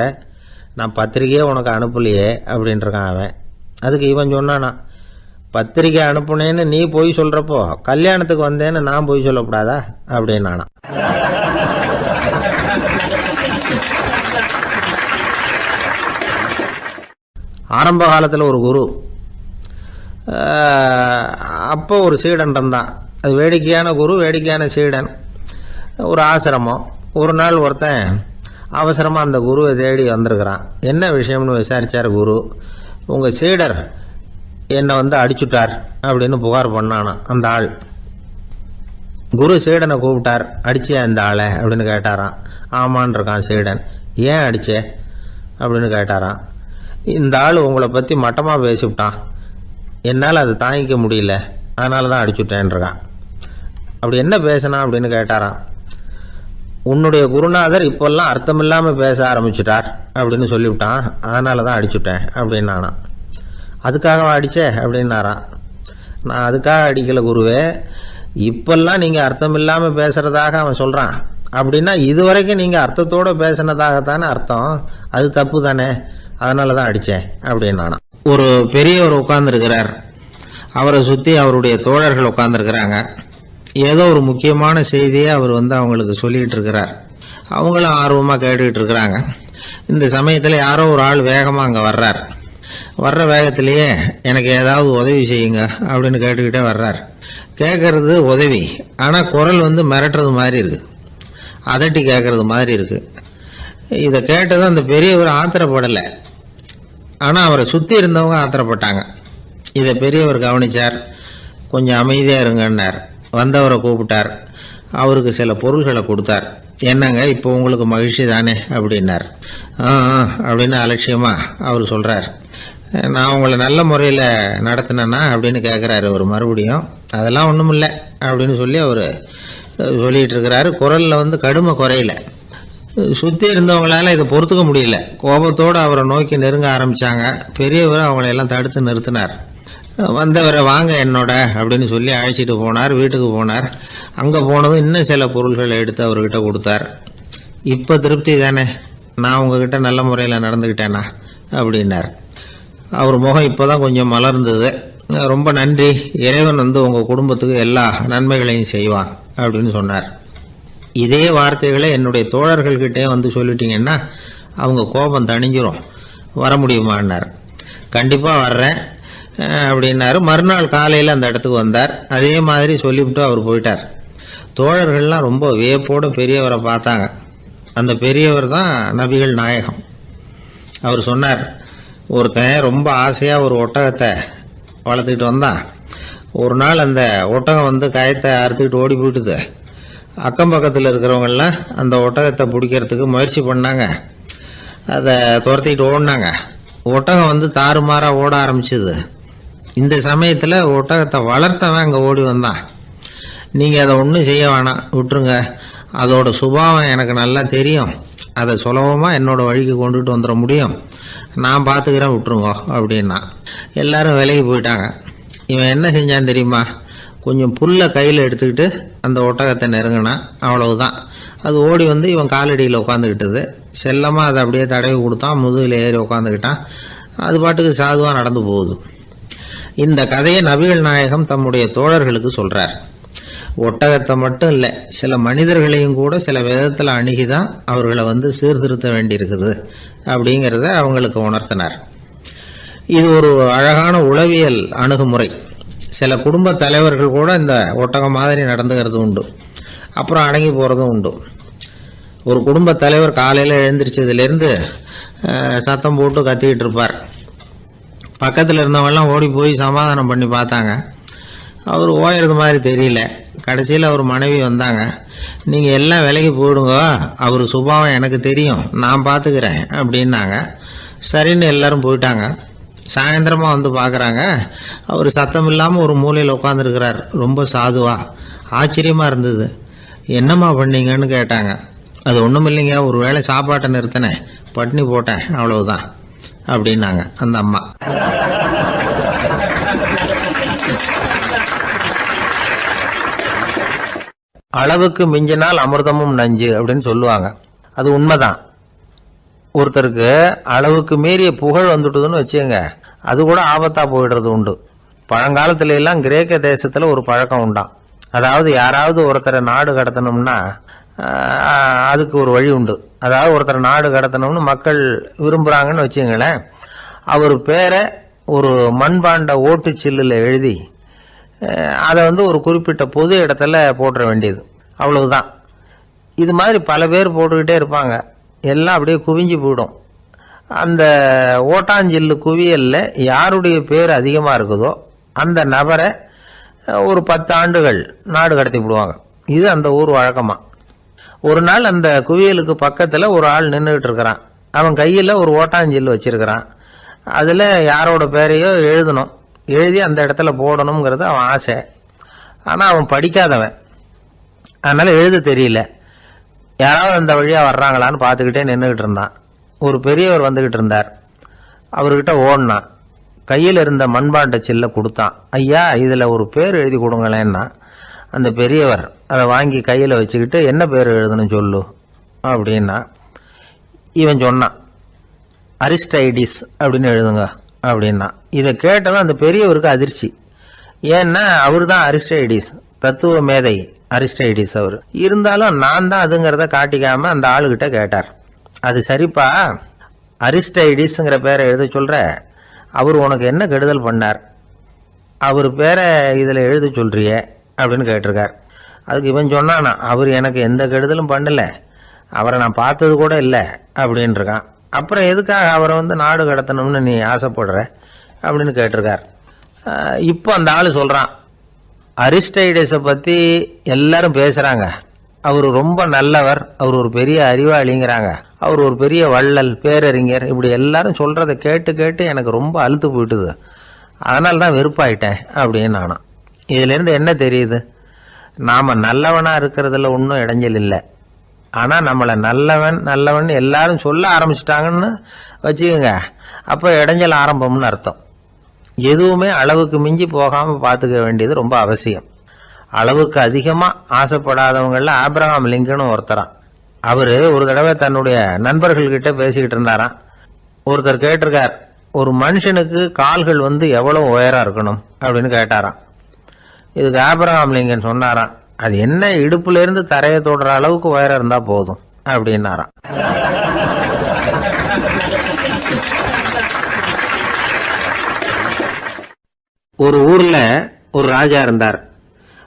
நான் பத்திரிக்கையே உனக்கு அனுப்பலையே அப்படின்ட்டுருக்கான் அவன். அதுக்கு இவன் சொன்னானா, பத்திரிக்கை அனுப்புனேன்னு நீ போய் சொல்கிறப்போ கல்யாணத்துக்கு வந்தேன்னு நான் போய் சொல்லக்கூடாதா அப்படின்னானா. ஆரம்ப காலத்தில் ஒரு குரு, அப்போ ஒரு சீடன் இருந்தான். அது வேடிக்கையான குரு, வேடிக்கையான சீடன். ஒரு ஆசிரமம். ஒரு நாள் ஒருத்தன் அவசரமாக அந்த குருவை தேடி வந்திருக்கிறான். என்ன விஷயம்னு விசாரித்தார் குரு. உங்கள் சீடர் என்னை அடிச்சுட்டார் அப்படின்னு புகார் பண்ணானா அந்த ஆள். குரு சீடனை கூப்பிட்டார். அடிச்சே அந்த ஆளை அப்படின்னு கேட்டாரான். ஆமான் இருக்கான் சீடன். ஏன் அடிச்சே அப்படின்னு கேட்டாரான். இந்த ஆள் உங்களை பற்றி மட்டமாக பேசிவிட்டான், என்னால் அதை தாங்கிக்க முடியல, அதனால தான் அடிச்சுட்டேன்ருக்கான். அப்படி என்ன பேசினா அப்படின்னு கேட்டாரான். உன்னுடைய குருநாதர் இப்போல்லாம் அர்த்தமில்லாமல் பேச ஆரம்பிச்சுட்டார் அப்படின்னு சொல்லிவிட்டான், அதனால தான் அடிச்சுட்டேன் அப்படின்னு நானான். அதுக்காக அடித்தே அப்படின்னாரான். நான் அதுக்காக அடிக்கலை குருவே, இப்பெல்லாம் நீங்கள் அர்த்தம் இல்லாமல் பேசுகிறதாக அவன் சொல்கிறான். அப்படின்னா இதுவரைக்கும் நீங்கள் அர்த்தத்தோடு பேசினதாகத்தானே அர்த்தம், அது தப்பு தானே, அதனால தான் அடித்தேன் அப்படின்னு நானான். ஒரு பெரியவர் உட்கார்ந்துருக்கிறார். அவரை சுற்றி அவருடைய தோழர்கள் உட்கார்ந்துருக்கிறாங்க. ஏதோ ஒரு முக்கியமான செய்தியை அவர் அவங்களுக்கு சொல்லிகிட்டு இருக்கிறார். அவங்களும் ஆர்வமாக கேட்டுக்கிட்டு இருக்கிறாங்க. இந்த சமயத்தில் யாரோ ஒரு ஆள் வேகமாக அங்கே வர்றார். வர்ற வேகத்திலேயே எனக்கு ஏதாவது உதவி செய்யுங்க அப்படின்னு கேட்டுக்கிட்டே வர்றார். கேட்கறது உதவி, ஆனால் குரல் மிரட்டுறது மாதிரி இருக்குது, அதட்டி கேட்கறது மாதிரி இருக்குது. இதை கேட்டதும் அந்த பெரியவர் ஆத்திரப்படலை, ஆனால் அவரை சுற்றி இருந்தவங்க ஆத்திரப்பட்டாங்க. இதை பெரியவர் கவனித்தார். கொஞ்சம் அமைதியாக இருங்கன்னார். வந்தவரை கூப்பிட்டார். அவருக்கு சில பொருள்களை கொடுத்தார். என்னங்க இப்போ உங்களுக்கு மகிழ்ச்சி தானே அப்படின்னார். அப்படின்னு அலட்சியமாக அவர் சொல்கிறார். நான் உங்களை நல்ல முறையில் நடத்தினேன்னா அப்படின்னு கேட்குறாரு அவர் மறுபடியும். அதெல்லாம் ஒன்றும் இல்லை அப்படின்னு சொல்லி அவர் சொல்லிகிட்டு இருக்கிறாரு. குரலில் கடுமை குறையில. சுற்றி இருந்தவங்களால இதை பொறுத்துக்க முடியல. கோபத்தோடு அவரை நோக்கி நெருங்க ஆரம்பித்தாங்க. பெரியவர் அவங்களையெல்லாம் தடுத்து நிறுத்தினார். வந்தவரை வாங்க என்னோட அப்படின்னு சொல்லி அழைச்சிட்டு போனார். வீட்டுக்கு போனார். அங்கே போனதும் இன்னும் சில பொருள்களை எடுத்து அவர்கிட்ட கொடுத்தார். இப்போ திருப்தி தானே, நான் உங்ககிட்ட நல்ல முறையில் நடந்துக்கிட்டேனா அப்படின்னார். அவர் முகம் இப்போ தான் கொஞ்சம் மலர்ந்தது. ரொம்ப நன்றி, இறைவன் உங்கள் குடும்பத்துக்கு எல்லா நன்மைகளையும் செய்வான் அப்படின்னு சொன்னார். இதே வார்த்தைகளை என்னுடைய தோழர்கள்கிட்டே சொல்லிட்டீங்கன்னா அவங்க கோபம் தணிஞ்சிரும், வர முடியுமான்னார். கண்டிப்பாக வர்றேன் அப்படின்னாரு. மறுநாள் காலையில் அந்த இடத்துக்கு வந்தார். அதே மாதிரி சொல்லிவிட்டு அவர் போயிட்டார். தோழர்கள்லாம் ரொம்ப வியப்போடு பெரியவரை பார்த்தாங்க. அந்த பெரியவர் தான் நபிகள் நாயகம். அவர் சொன்னார், ஒருத்தன் ரொம்ப ஆசையாக ஒரு ஒட்டகத்தை வளர்த்துக்கிட்டு வந்தான். ஒரு நாள் அந்த ஒட்டகம் கயத்தை அறுத்துக்கிட்டு ஓடி போயிட்டுது. அக்கம் பக்கத்தில் இருக்கிறவங்கெல்லாம் அந்த ஒட்டகத்தை பிடிக்கிறதுக்கு முயற்சி பண்ணாங்க. அதை துரத்திக்கிட்டு ஓடினாங்க. ஒட்டகம் தாறுமாறாக ஓட ஆரம்பிச்சிது. இந்த சமயத்தில் ஒட்டகத்தை வளர்த்தவன் அங்கே ஓடி வந்தான். நீங்கள் அதை ஒன்றும் செய்ய வேணாம், விட்டுருங்க, அதோட சுபாவம் எனக்கு நல்லா தெரியும், அதை சுலபமாக என்னோடய வழிக்கு கொண்டுட்டு வந்துட முடியும், நான் பார்த்துக்கிறேன், விட்டுருங்கோ அப்படின்னா. எல்லாரும் விலகி போயிட்டாங்க. இவன் என்ன செஞ்சான் தெரியுமா? கொஞ்சம் புல்லை கையில் எடுத்துக்கிட்டு அந்த ஒட்டகத்தை நெருங்கினான். அவ்வளவுதான். அது ஓடி இவன் காலடியில் உட்காந்துக்கிட்டது. செல்லமாக அதை அப்படியே தடவி கொடுத்தான். முதுகில் ஏறி உட்காந்துக்கிட்டான். அது பாட்டுக்கு சாதுவாக நடந்து போகுது. இந்த கதையை நபிகள் நாயகம் தம்முடைய தோழர்களுக்கு சொல்கிறார். ஒட்டகத்தை மட்டும் இல்லை, சில மனிதர்களையும் கூட சில விதத்தில் அணுகிதான் அவர்களை சீர்திருத்த வேண்டியிருக்குது அப்படிங்கிறத அவங்களுக்கு உணர்த்தினார். இது ஒரு அழகான உளவியல் அணுகுமுறை. சில குடும்ப தலைவர்கள் கூட இந்த ஒட்டகம் மாதிரி நடந்துக்கிறது உண்டு, அப்புறம் அடங்கி போகிறதும் உண்டு. ஒரு குடும்ப தலைவர் காலையில் எழுந்திரிச்சதுலேருந்து சத்தம் போட்டு கத்திக்கிட்டு இருப்பார். பக்கத்தில் இருந்தவங்கெல்லாம் ஓடி போய் சமாதானம் பண்ணி பார்த்தாங்க. அவர் ஓயறது மாதிரி தெரியல. கடைசியில் அவர் மனைவி வந்தாங்க. நீங்கள் எல்லாம் விலைக்கு போயிடுங்க, அவர் சுபாவம் எனக்கு தெரியும், நான் பார்த்துக்கிறேன் அப்படின்னாங்க. சரின்னு எல்லாரும் போயிட்டாங்க. சாயந்தரமாக பார்க்குறாங்க, அவர் சத்தம் இல்லாமல் ஒரு மூலையில் உட்காந்துருக்கிறார். ரொம்ப சாதுவா. ஆச்சரியமாக இருந்தது. என்னம்மா பண்ணீங்கன்னு கேட்டாங்க. அது ஒன்றும் இல்லைங்க, ஒரு வேளை சாப்பாட்டை நிறுத்தினேன், பட்டினி போட்டேன், அவ்வளவுதான் அப்படின்னாங்க அந்த அம்மா. அளவுக்கு மிஞ்சினால் அமிர்தமும் நஞ்சு அப்படின்னு சொல்லுவாங்க. அது உண்மைதான். ஒருத்தருக்கு அளவுக்கு மீறிய புகழ் வந்துட்டுதுன்னு வச்சுங்க, அது கூட ஆபத்தாக போயிடுறது உண்டு. பழங்காலத்துல எல்லாம் கிரேக்க தேசத்தில் ஒரு பழக்கம் உண்டாம். அதாவது யாராவது ஒருத்தரை நாடு கடத்தணும்னா அதுக்கு ஒரு வழி உண்டு. அதாவது ஒருத்தரை நாடு கடத்தணும்னு மக்கள் விரும்புகிறாங்கன்னு வச்சுங்களேன், அவர் பேரை ஒரு மண்பாண்ட ஓட்டுச்சில்லில் எழுதி அதை ஒரு குறிப்பிட்ட பொது இடத்துல போட்டுற வேண்டியது, அவ்வளவுதான். இது மாதிரி பல பேர் போட்டுக்கிட்டே இருப்பாங்க, எல்லாம் அப்படியே குவிஞ்சு போயிடும். அந்த ஓட்டாஞ்சில்லு குவியலில் யாருடைய பேர் அதிகமாக இருக்குதோ அந்த நபரை ஒரு 10 ஆண்டுகள் நாடு கடத்தி விடுவாங்க. இது அந்த ஊர் வழக்கமாக. ஒரு நாள் அந்த குவியலுக்கு பக்கத்தில் ஒரு ஆள் நின்றுக்கிட்டு இருக்கிறான். அவன் கையில் ஒரு ஓட்டாஞ்சில்லு வச்சிருக்கிறான். அதில் யாரோட பேரையோ எழுதணும், எழுதி அந்த இடத்துல போடணுங்கிறது அவன் ஆசை. ஆனால் அவன் படிக்காதவன், அதனால் எழுத தெரியல. யாராவது அந்த வழியாக வர்றாங்களான்னு பார்த்துக்கிட்டே நின்றுக்கிட்டு இருந்தான். ஒரு பெரியவர் வந்துக்கிட்டு இருந்தார். அவர்கிட்ட ஓடினான். கையில் இருந்த மண்பாண்ட சில்லை கொடுத்தான். ஐயா, இதில் ஒரு பேர் எழுதி கொடுங்களேன்னா அந்த பெரியவர் அதை வாங்கி கையில் வச்சுக்கிட்டு, என்ன பேர் எழுதணும் சொல்லு அப்படின்னா. இவன் சொன்னான், அரிஸ்டைடிஸ் அப்படின்னு எழுதுங்க அப்படின்னா. இதை கேட்டதும் அந்த பெரியவருக்கு அதிர்ச்சி. ஏன்னா அவர் தான் அரிஸ்டைடிஸ், தத்துவ மேதை அரிஸ்டைடிஸ் அவர். இருந்தாலும் நான் தான் அதுங்கிறத காட்டிக்காம அந்த ஆளுகிட்ட கேட்டார். அது சரிப்பா, அரிஸ்டைடிஸ்ங்கிற பேரை எழுத சொல்ற, அவர் உனக்கு என்ன கெடுதல் பண்ணார், அவர் பேரை இதில் எழுத சொல்றியே அப்படின்னு கேட்டிருக்கார். அதுக்கு இவன் சொன்னானா, அவர் எனக்கு எந்த கெடுதலும் பண்ணல, அவரை நான் பார்த்தது கூட இல்லை அப்படின்னு இருக்கான். அப்புறம் எதுக்காக அவரை நாடு கடத்தணும்னு நீ ஆசைப்படுற அப்படின்னு கேட்டிருக்கார். இப்போ அந்த ஆள் சொல்கிறான், அரிஸ்டைடஸை பற்றி எல்லாரும் பேசுகிறாங்க, அவர் ரொம்ப நல்லவர், அவர் ஒரு பெரிய அறிவாளிங்கிறாங்க, அவர் ஒரு பெரிய வள்ளல், பேரறிஞர், இப்படி எல்லாரும் சொல்கிறத கேட்டு கேட்டு எனக்கு ரொம்ப அலுத்து போயிட்டுது, அதனால தான் வெறுப்பாயிட்டேன் அப்படின்னு நானும். இதிலேருந்து என்ன தெரியுது, நாம் நல்லவனாக இருக்கிறதுல ஒன்றும் இடைஞ்சல் இல்லை. ஆனால் நம்மளை நல்லவன் நல்லவன் எல்லாரும் சொல்ல ஆரம்பிச்சிட்டாங்கன்னு வச்சுக்கோங்க, அப்போ இடைஞ்சல் ஆரம்பம்னு அர்த்தம். எதுவுமே அளவுக்கு மிஞ்சி போகாமல் பார்த்துக்க வேண்டியது ரொம்ப அவசியம். அளவுக்கு அதிகமாக ஆசைப்படாதவங்களில் ஆப்ரஹாம் லிங்கனும் ஒருத்தரான். அவர் ஒரு தடவை தன்னுடைய நண்பர்கள்கிட்ட பேசிக்கிட்டு இருந்தாராம். ஒருத்தர் கேட்டிருக்கார், ஒரு மனுஷனுக்கு கால்கள் எவ்வளோ உயரம் இருக்கணும் அப்படின்னு கேட்டாராம். இதுக்கு ஆப்ரஹாம் லிங்கன் சொன்னாராம், அது என்ன, இடுப்புலேருந்து தரையை தொடுற அளவுக்கு உயரம் இருந்தால் போதும் அப்படின்னாராம். ஒரு ஊரில் ஒரு ராஜா இருந்தார்.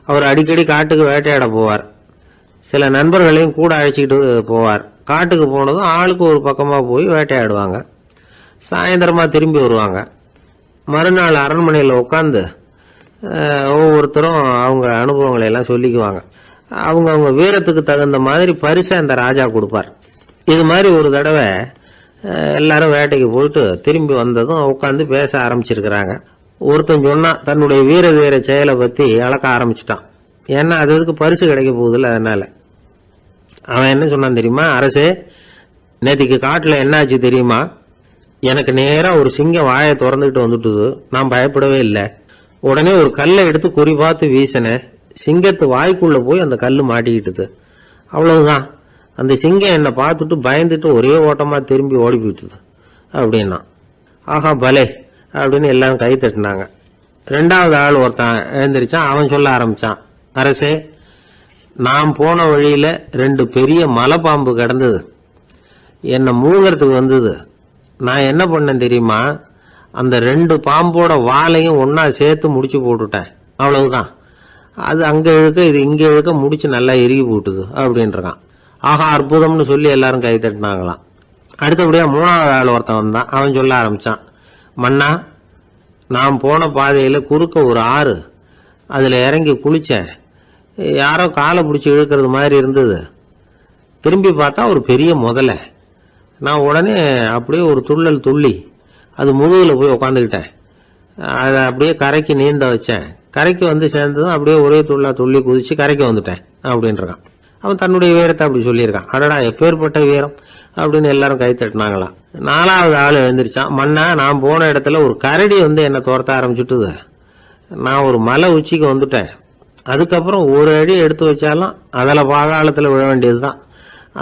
அவர் அடிக்கடி காட்டுக்கு வேட்டையாட போவார். சில நண்பர்களையும் கூட அழைச்சிக்கிட்டு போவார். காட்டுக்கு போனதும் ஆளுக்கு ஒரு பக்கமாக போய் வேட்டையாடுவாங்க. சாயந்தரமாக திரும்பி வருவாங்க. மறுநாள் அரண்மனையில் உட்காந்து ஒவ்வொருத்தரும் அவங்க அனுபவங்களை எல்லாம் சொல்லிக்குவாங்க. அவங்க வீரத்துக்கு தகுந்த மாதிரி பரிசை அந்த ராஜா கொடுப்பார். இது மாதிரி ஒரு தடவை எல்லாரும் வேட்டைக்கு போயிட்டு திரும்பி வந்ததும் உட்காந்து பேச ஆரம்பிச்சிருக்கிறாங்க. ஒருத்தன் சொன்னான், தன்னுடைய வீர செயலை பற்றி அளக்க ஆரம்பிச்சிட்டான். ஏன்னா அதுக்கு பரிசு கிடைக்க போகுதில்ல, அதனால. அவன் என்ன சொன்னான் தெரியுமா, அரசே, நேற்றுக்கு காட்டில் என்னாச்சு தெரியுமா, எனக்கு நேராக ஒரு சிங்கம் வாயை திறந்துக்கிட்டு வந்துட்டுது, நான் பயப்படவே இல்லை. உடனே ஒரு கல்லை எடுத்து குறி பார்த்து வீசினேன், சிங்கத்து வாய்க்குள்ளே போய் அந்த கல் மாட்டிக்கிட்டுது, அவ்வளவுதான். அந்த சிங்கம் என்னை பார்த்துட்டு பயந்துட்டு ஒரே ஓட்டமாக திரும்பி ஓடி போயிட்டுது அப்படின்னா. ஆஹா பலே அப்படின்னு எல்லாரும் கை தட்டினாங்க. 2வது ஆள் ஒருத்தன் எழுந்திரிச்சான். அவன் சொல்ல ஆரம்பிச்சான், அரசே, நான் போன வழியில் 2 பெரிய மலைப்பாம்பு கிடந்தது, என்னை மூழ்கிறதுக்கு வந்தது. நான் என்ன பண்ணேன் தெரியுமா, அந்த 2 பாம்போட வாலையும் ஒன்றா சேர்த்து முடிச்சு போட்டுட்டேன், அவ்வளவுதான். அது அங்கே இழுக்க இது இங்கே இழுக்க முடிச்சு நல்லா இறுகி போட்டுது அப்படின்றான். ஆஹா அற்புதம்னு சொல்லி எல்லாரும் கை தட்டினாங்களாம். அடுத்தபடியாக 3வது ஆள் ஒருத்தன் வந்தான். அவன் சொல்ல ஆரம்பித்தான், மன்னா, நான் போன பாதையில் குறுக்க ஒரு ஆறு, அதில் இறங்கி குளித்தேன், யாரோ காலை பிடிச்சி இழுக்கிறது மாதிரி இருந்தது. திரும்பி பார்த்தா ஒரு பெரிய முதலை. நான் உடனே அப்படியே ஒரு துள்ளல் துள்ளி அது முதுகில் போய் உக்காந்துக்கிட்டேன். அதை அப்படியே கரைக்கு நீந்த வச்சேன். கரைக்கு வந்து சேர்ந்ததும் அப்படியே ஒரே துள்ளி குதிச்சு கரைக்கு வந்துட்டேன் அப்படின்றான். அவன் தன்னுடைய வீரத்தை அப்படி சொல்லியிருக்கான். அடடா எப்பேற்பட்ட வீரம் அப்படின்னு எல்லாரும் கை தட்டினாங்களாம். 4வது ஆள் எழுந்திரிச்சான், மன்னா, நான் போன இடத்துல ஒரு கரடி என்னை துரத்த ஆரம்பிச்சுட்டுது. நான் ஒரு மலை உச்சிக்கு வந்துட்டேன். அதுக்கப்புறம் ஒரு அடி எடுத்து வச்சாலும் அதில் பாதாளத்தில் விழ வேண்டியது தான்.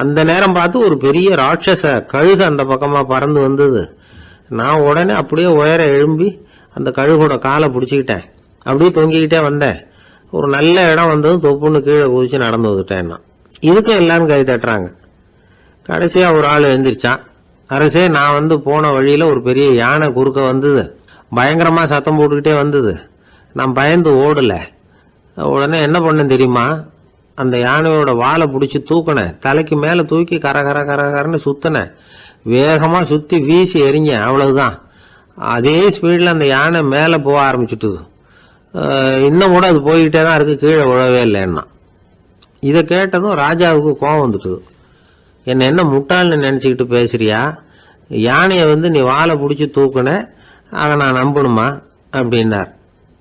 அந்த நேரம் பார்த்து ஒரு பெரிய ராட்சச கழுகு அந்த பக்கமாக பறந்து வந்தது. நான் உடனே அப்படியே உயர எழும்பி அந்த கழுகோட காலை பிடிச்சிக்கிட்டேன், அப்படியே தொங்கிக்கிட்டே வந்தேன். ஒரு நல்ல இடம் வந்ததும் தொப்புன்னு கீழே குதிச்சு நடந்து வந்துட்டேன். இதுக்கும் எல்லாரும் கை தட்டுறாங்க. கடைசியாக ஒரு ஆள் எழுந்திரிச்சான். அரசே, நான் போன வழியில் ஒரு பெரிய யானை குறுக்க வந்தது, பயங்கரமாக சத்தம் போட்டுக்கிட்டே வந்தது. நான் பயந்து ஓடலை. உடனே என்ன பண்ணேன் தெரியுமா? அந்த யானையோட வாலை பிடிச்சி தூக்கினேன், தலைக்கு மேலே தூக்கி கரன்னு சுற்றினேன், வேகமாக சுற்றி வீசி எறிஞ்சேன், அவ்வளவுதான். அதே ஸ்பீடில் அந்த யானை மேலே போக ஆரம்பிச்சுட்டுது. இன்னும் கூட அது போய்கிட்டே தான் இருக்குது, கீழே விழவே இல்லைன்னா. இதை கேட்டதும் ராஜாவுக்கு கோபம் வந்துட்டுது. என்ன முட்டாள்னு நினச்சிக்கிட்டு பேசுறியா? யானையை நீ வாழை பிடிச்சி தூக்குன, அதை நான் நம்பணுமா அப்படின்னார்.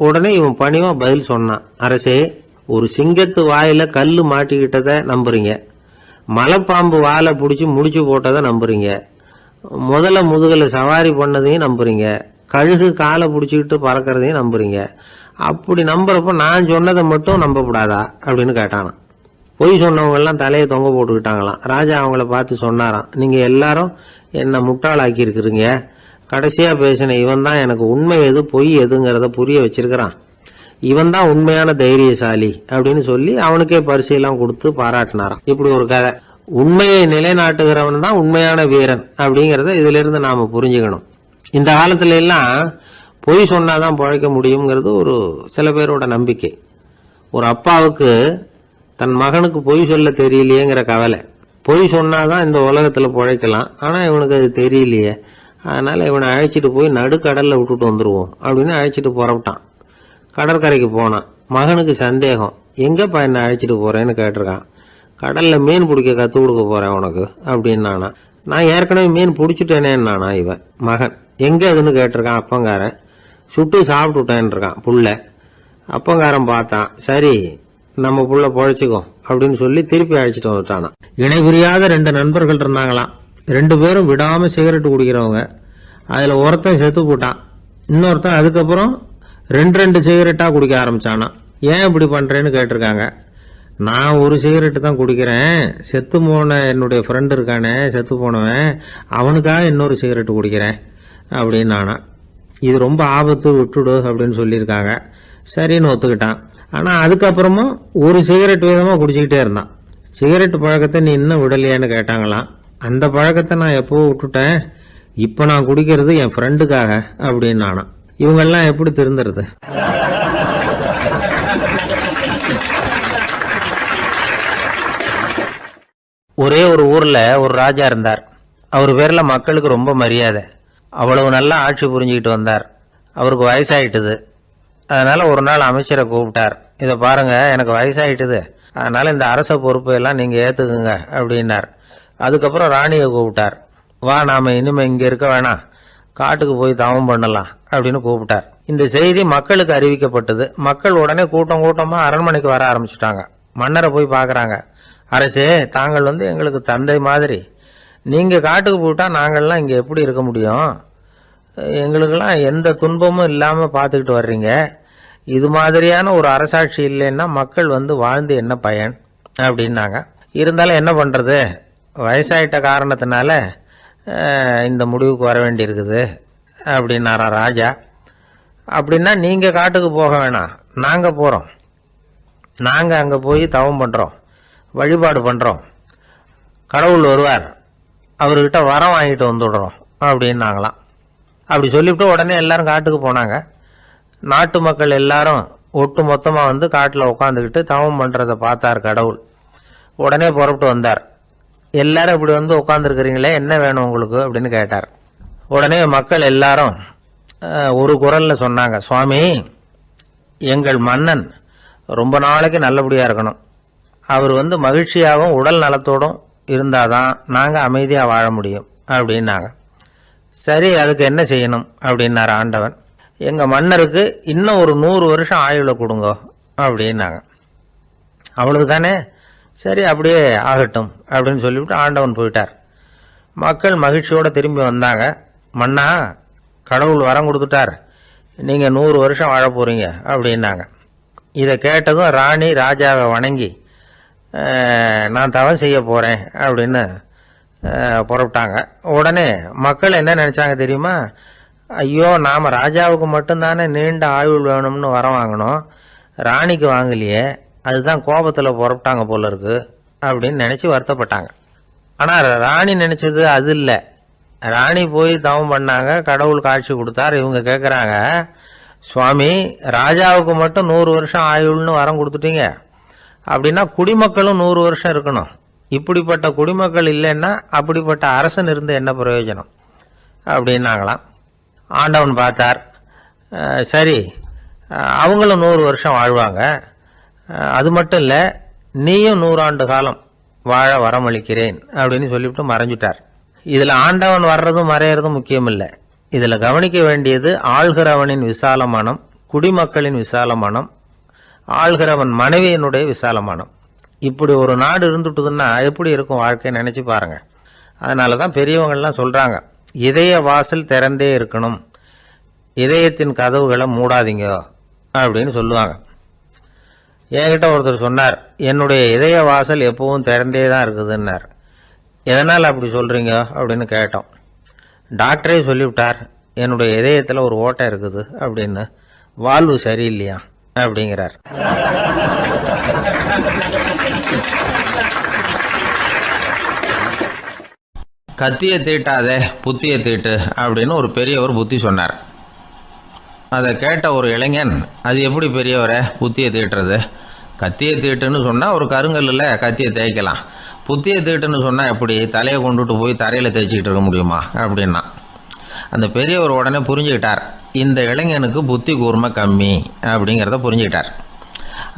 உடனே இவன் பணிவாக பதில் சொன்னான். அரசே, ஒரு சிங்கத்து வாயில கல் மாட்டிக்கிட்டதை நம்புறீங்க, மலைப்பாம்பு வாழை பிடிச்சி முடிச்சு போட்டதை நம்புறீங்க, முதல்ல முதுகில் சவாரி பண்ணதையும் நம்புறீங்க, கழுகு காலை பிடிச்சிக்கிட்டு பறக்கிறதையும் நம்புறீங்க. அப்படி நம்புறப்ப நான் சொன்னதை மட்டும் நம்பக்கூடாதா அப்படின்னு கேட்டானான். பொய் சொன்னவங்கெல்லாம் தலையை தொங்க போட்டுக்கிட்டாங்களாம். ராஜா அவங்கள பார்த்து சொன்னாராம், நீங்கள் எல்லாரும் என்னை முட்டாளாக்கி இருக்கிறீங்க. கடைசியாக பேசின இவன் தான் எனக்கு உண்மை எது பொய் எதுங்கிறத புரிய வச்சிருக்கிறான். இவன் தான் உண்மையான தைரியசாலி அப்படின்னு சொல்லி அவனுக்கே பரிசையெல்லாம் கொடுத்து பாராட்டினாராம். இப்படி ஒரு கதை. உண்மையை நிலைநாட்டுகிறவன் தான் உண்மையான வீரன் அப்படிங்கிறத இதுல இருந்து நாம புரிஞ்சுக்கணும். இந்த காலத்துல எல்லாம் பொய் சொன்னாதான் பிழைக்க முடியுங்கிறது ஒரு சில பேரோட நம்பிக்கை. ஒரு அப்பாவுக்கு தன் மகனுக்கு பொய் சொல்ல தெரியலையேங்கிற கவலை. பொய் சொன்னாதான் இந்த உலகத்துல பிழைக்கலாம், ஆனா இவனுக்கு அது தெரியலையே, அதனால இவனை அழைச்சிட்டு போய் நடுக்கடல்ல விட்டுட்டு வந்துருவோம் அப்படின்னு அழைச்சிட்டு புறப்பட்டான். கடற்கரைக்கு போனான். மகனுக்கு சந்தேகம், எங்கப்பா என்ன அழைச்சிட்டு போறேன்னு கேட்டிருக்கான். கடல்ல மீன் பிடிக்க கற்றுக் கொடுக்க போறேன் உனக்கு அப்படின்னானா. நான் ஏற்கனவே மீன் பிடிச்சிட்டேனேன்னானா இவன் மகன். எங்க அதுன்னு கேட்டிருக்கான். அப்பங்காரன். சுட்டு சாப்பிட்டுட்டேன் இருக்கான் புள்ள. அப்பங்காரன் பார்த்தான், சரி நம்ம புள்ள பொழைச்சிக்கோ அப்படின்னு சொல்லி திருப்பி அழைச்சிட்டு வந்துட்டானா. இணை புரியாத 2 நண்பர்கள் இருந்தாங்களாம். 2 பேரும் விடாம சிகரெட் குடிக்கிறவங்க. அதுல ஒருத்தன் செத்து போட்டான். இன்னொருத்தன் அதுக்கப்புறம் 2 சிகரெட்டா குடிக்க ஆரம்பிச்சானா. ஏன் இப்படி பண்றேன்னு கேட்டிருக்காங்க. நான் ஒரு சிகரெட்டு தான் குடிக்கிறேன், செத்து போன என்னுடைய ஃப்ரெண்டு இருக்கானே செத்து போனவன், அவனுக்காக இன்னொரு சிகரெட்டு குடிக்கிறேன் அப்படின்னு நானா. இது ரொம்ப ஆபத்து, விட்டுடு அப்படின்னு சொல்லியிருக்காங்க. சரின்னு ஒத்துக்கிட்டான். ஆனால் அதுக்கப்புறமும் ஒரு சிகரெட் விதமாக குடிச்சிக்கிட்டே இருந்தான். சிகரெட் பழக்கத்தை நீ இன்னும் விடலையான்னு கேட்டாங்களாம். அந்த பழக்கத்தை நான் எப்போ விட்டுட்டேன், இப்போ நான் குடிக்கிறது என் ஃப்ரெண்டுக்காக அப்படின்னு நானா. இவங்கெல்லாம் எப்படி திருந்துறது? ஒரே ஒரு ஊர்ல ஒரு ராஜா இருந்தார். அவர் பேர்ல மக்களுக்கு ரொம்ப மரியாதை. அவ்வளவு நல்லா ஆட்சி புரிஞ்சுக்கிட்டு வந்தார். அவருக்கு வயசாயிட்டுது. அதனால ஒரு நாள் அமைச்சரை கூப்பிட்டார். இதை பாருங்க, எனக்கு வயசாயிட்டுது, அதனால இந்த அரச பொறுப்பை எல்லாம் நீங்க ஏத்துக்குங்க அப்படின்னார். அதுக்கப்புறம் ராணியை கூப்பிட்டார். வா, நாம இனிமே இங்க இருக்க வேணாம், காட்டுக்கு போய் தவம் பண்ணலாம் அப்படின்னு கூப்பிட்டார். இந்த செய்தி மக்களுக்கு அறிவிக்கப்பட்டது. மக்கள் உடனே கூட்டம் கூட்டமா அரண்மனைக்கு வர ஆரம்பிச்சுட்டாங்க. மன்னரை போய் பாக்குறாங்க. அரசே, தாங்கள் எங்களுக்கு தந்தை மாதிரி. நீங்க காட்டுக்கு போயிட்டா நாங்கள்லாம் இங்க எப்படி இருக்க முடியும்? எங்களுக்கெல்லாம் எந்த துன்பமும் இல்லாம பார்த்துக்கிட்டு வர்றீங்க. இது மாதிரியான ஒரு அரசாட்சி இல்லைன்னா மக்கள் வாழ்ந்து என்ன பயன் அப்படின்னாங்க. இருந்தாலும் என்ன பண்றது, வயசாயிட்ட காரணத்தினால இந்த முடிவுக்கு வர வேண்டி இருக்குது அப்படின்னாரா ராஜா. அப்படின்னா நீங்க காட்டுக்கு போக வேணாம், நாங்க போறோம். நாங்க அங்க போய் தவம் பண்றோம், வழிபாடு பண்றோம், கடவுள் வருவார், அவர்கிட்ட வரம் வாங்கிட்டு வந்துடுறோம் அப்படின்னாங்களாம். அப்படி சொல்லிவிட்டு உடனே எல்லாரும் காட்டுக்கு போனாங்க. நாட்டு மக்கள் எல்லாரும் ஒட்டு மொத்தமாக காட்டில் உட்காந்துக்கிட்டு தவம் பண்ணுறதை பார்த்தார் கடவுள். உடனே புறப்பட்டு வந்தார். எல்லாரும் இப்படி உட்காந்துருக்கிறீங்களே, என்ன வேணும் உங்களுக்கு அப்படின்னு கேட்டார். உடனே மக்கள் எல்லாரும் ஒரு குரலில் சொன்னாங்க, சுவாமி, எங்கள் மன்னன் ரொம்ப நாளைக்கு நல்லபடியாக இருக்கணும். அவர் மகிழ்ச்சியாகவும் உடல் நலத்தோடும் இருந்தாதான் நாங்கள் அமைதியாக வாழ முடியும் அப்படின்னாங்க. சரி, அதுக்கு என்ன செய்யணும் அப்படின்னாரு ஆண்டவன். எங்கள் மன்னருக்கு இன்னும் ஒரு 100 வருஷம் ஆயுளை கொடுங்க அப்படின்னாங்க. அவ்வளவு தானே, சரி அப்படியே ஆகட்டும் அப்படின்னு சொல்லிவிட்டு ஆண்டவன் போயிட்டார். மக்கள் மகிழ்ச்சியோடு திரும்பி வந்தாங்க. மன்னா, கடவுள் வரம் கொடுத்துட்டார், நீங்கள் 100 வருஷம் வாழ போகிறீங்க அப்படின்னாங்க. இதை கேட்டதும் ராணி ராஜாவை வணங்கி, நான் தவம் செய்ய போகிறேன் அப்படின்னு புறப்பட்டாங்க. உடனே மக்கள் என்ன நினைச்சாங்க தெரியுமா? ஐயோ, நாம ராஜாவுக்கு மட்டும்தானே நீண்ட ஆயுள் வேணும்னு வரம் வாங்கினோம், ராணிக்கு வாங்கலையே, அதுதான் கோபத்தில் புறப்பட்டாங்க போல இருக்கு அப்படின்னு நினைச்சு வருத்தப்பட்டாங்க. ஆனால் ராணி நினைச்சது அது இல்லை. ராணி போய் தவம் பண்ணாங்க, கடவுள் காட்சி கொடுத்தார். இவங்க கேட்குறாங்க, சுவாமி ராஜாவுக்கு மட்டும் 100 வருஷம் ஆயுள்னு வரம் கொடுத்துட்டீங்க, அப்படின்னா குடிமக்களும் 100 வருஷம் இருக்கணும். இப்படிப்பட்ட குடிமக்கள் இல்லைன்னா அப்படிப்பட்ட அரசன் இருந்து என்ன பிரயோஜனம் அப்படின்னாங்களாம். ஆண்டவன் பார்த்தார், சரி அவங்களும் 100 வருஷம் வாழ்வாங்க, அது மட்டும் இல்லை நீயும் 100 ஆண்டு காலம் வாழ வரமளிக்கிறேன் அப்படின்னு சொல்லிவிட்டு மறைஞ்சிட்டார். இதில் ஆண்டவன் வர்றதும் மறையிறதும் முக்கியம் இல்லை. இதில் கவனிக்க வேண்டியது ஆள்கிறவனின் விசால மனம், குடிமக்களின் விசால மனம், ஆள்கிறவன் மனைவியினுடைய விசால மனம். இப்படி ஒரு நாடு இருந்துட்டுதுன்னா எப்படி இருக்கும் வாழ்க்கை நினச்சி பாருங்கள். அதனால தான் பெரியவங்கள்லாம் சொல்கிறாங்க, இதய வாசல் திறந்தே இருக்கணும், இதயத்தின் கதவுகளை மூடாதீங்க அப்படின்னு சொல்லுவாங்க. என்கிட்ட ஒருத்தர் சொன்னார், என்னுடைய இதய வாசல் எப்பவும் திறந்தே தான் இருக்குதுன்னார். எதனால் அப்படி சொல்கிறீங்க அப்படின்னு கேட்டோம். டாக்டரே சொல்லிவிட்டார், என்னுடைய இதயத்தில் ஒரு ஓட்டை இருக்குது அப்படின்னு, வால்வு சரியில்லையா அப்படிங்கிறார். கத்தியை தீட்டாதே புத்தியை தீட்டு அப்படின்னு ஒரு பெரியவர் புத்தி சொன்னார். அதை கேட்ட ஒரு இளைஞன், அது எப்படி பெரியவரை புத்தியை தீட்டுறது? கத்தியை தீட்டுன்னு சொன்னால் ஒரு கருங்கல்லில் கத்தியை தேய்க்கலாம், புத்தியை தீட்டுன்னு சொன்னால் எப்படி தலையை கொண்டுட்டு போய் தரையில் தேய்ச்சிக்கிட்டு இருக்க முடியுமா அப்படின்னா. அந்த பெரியவர் உடனே புரிஞ்சுக்கிட்டார், இந்த இளைஞனுக்கு புத்தி கூர்மை கம்மி அப்படிங்கிறத புரிஞ்சுக்கிட்டார்.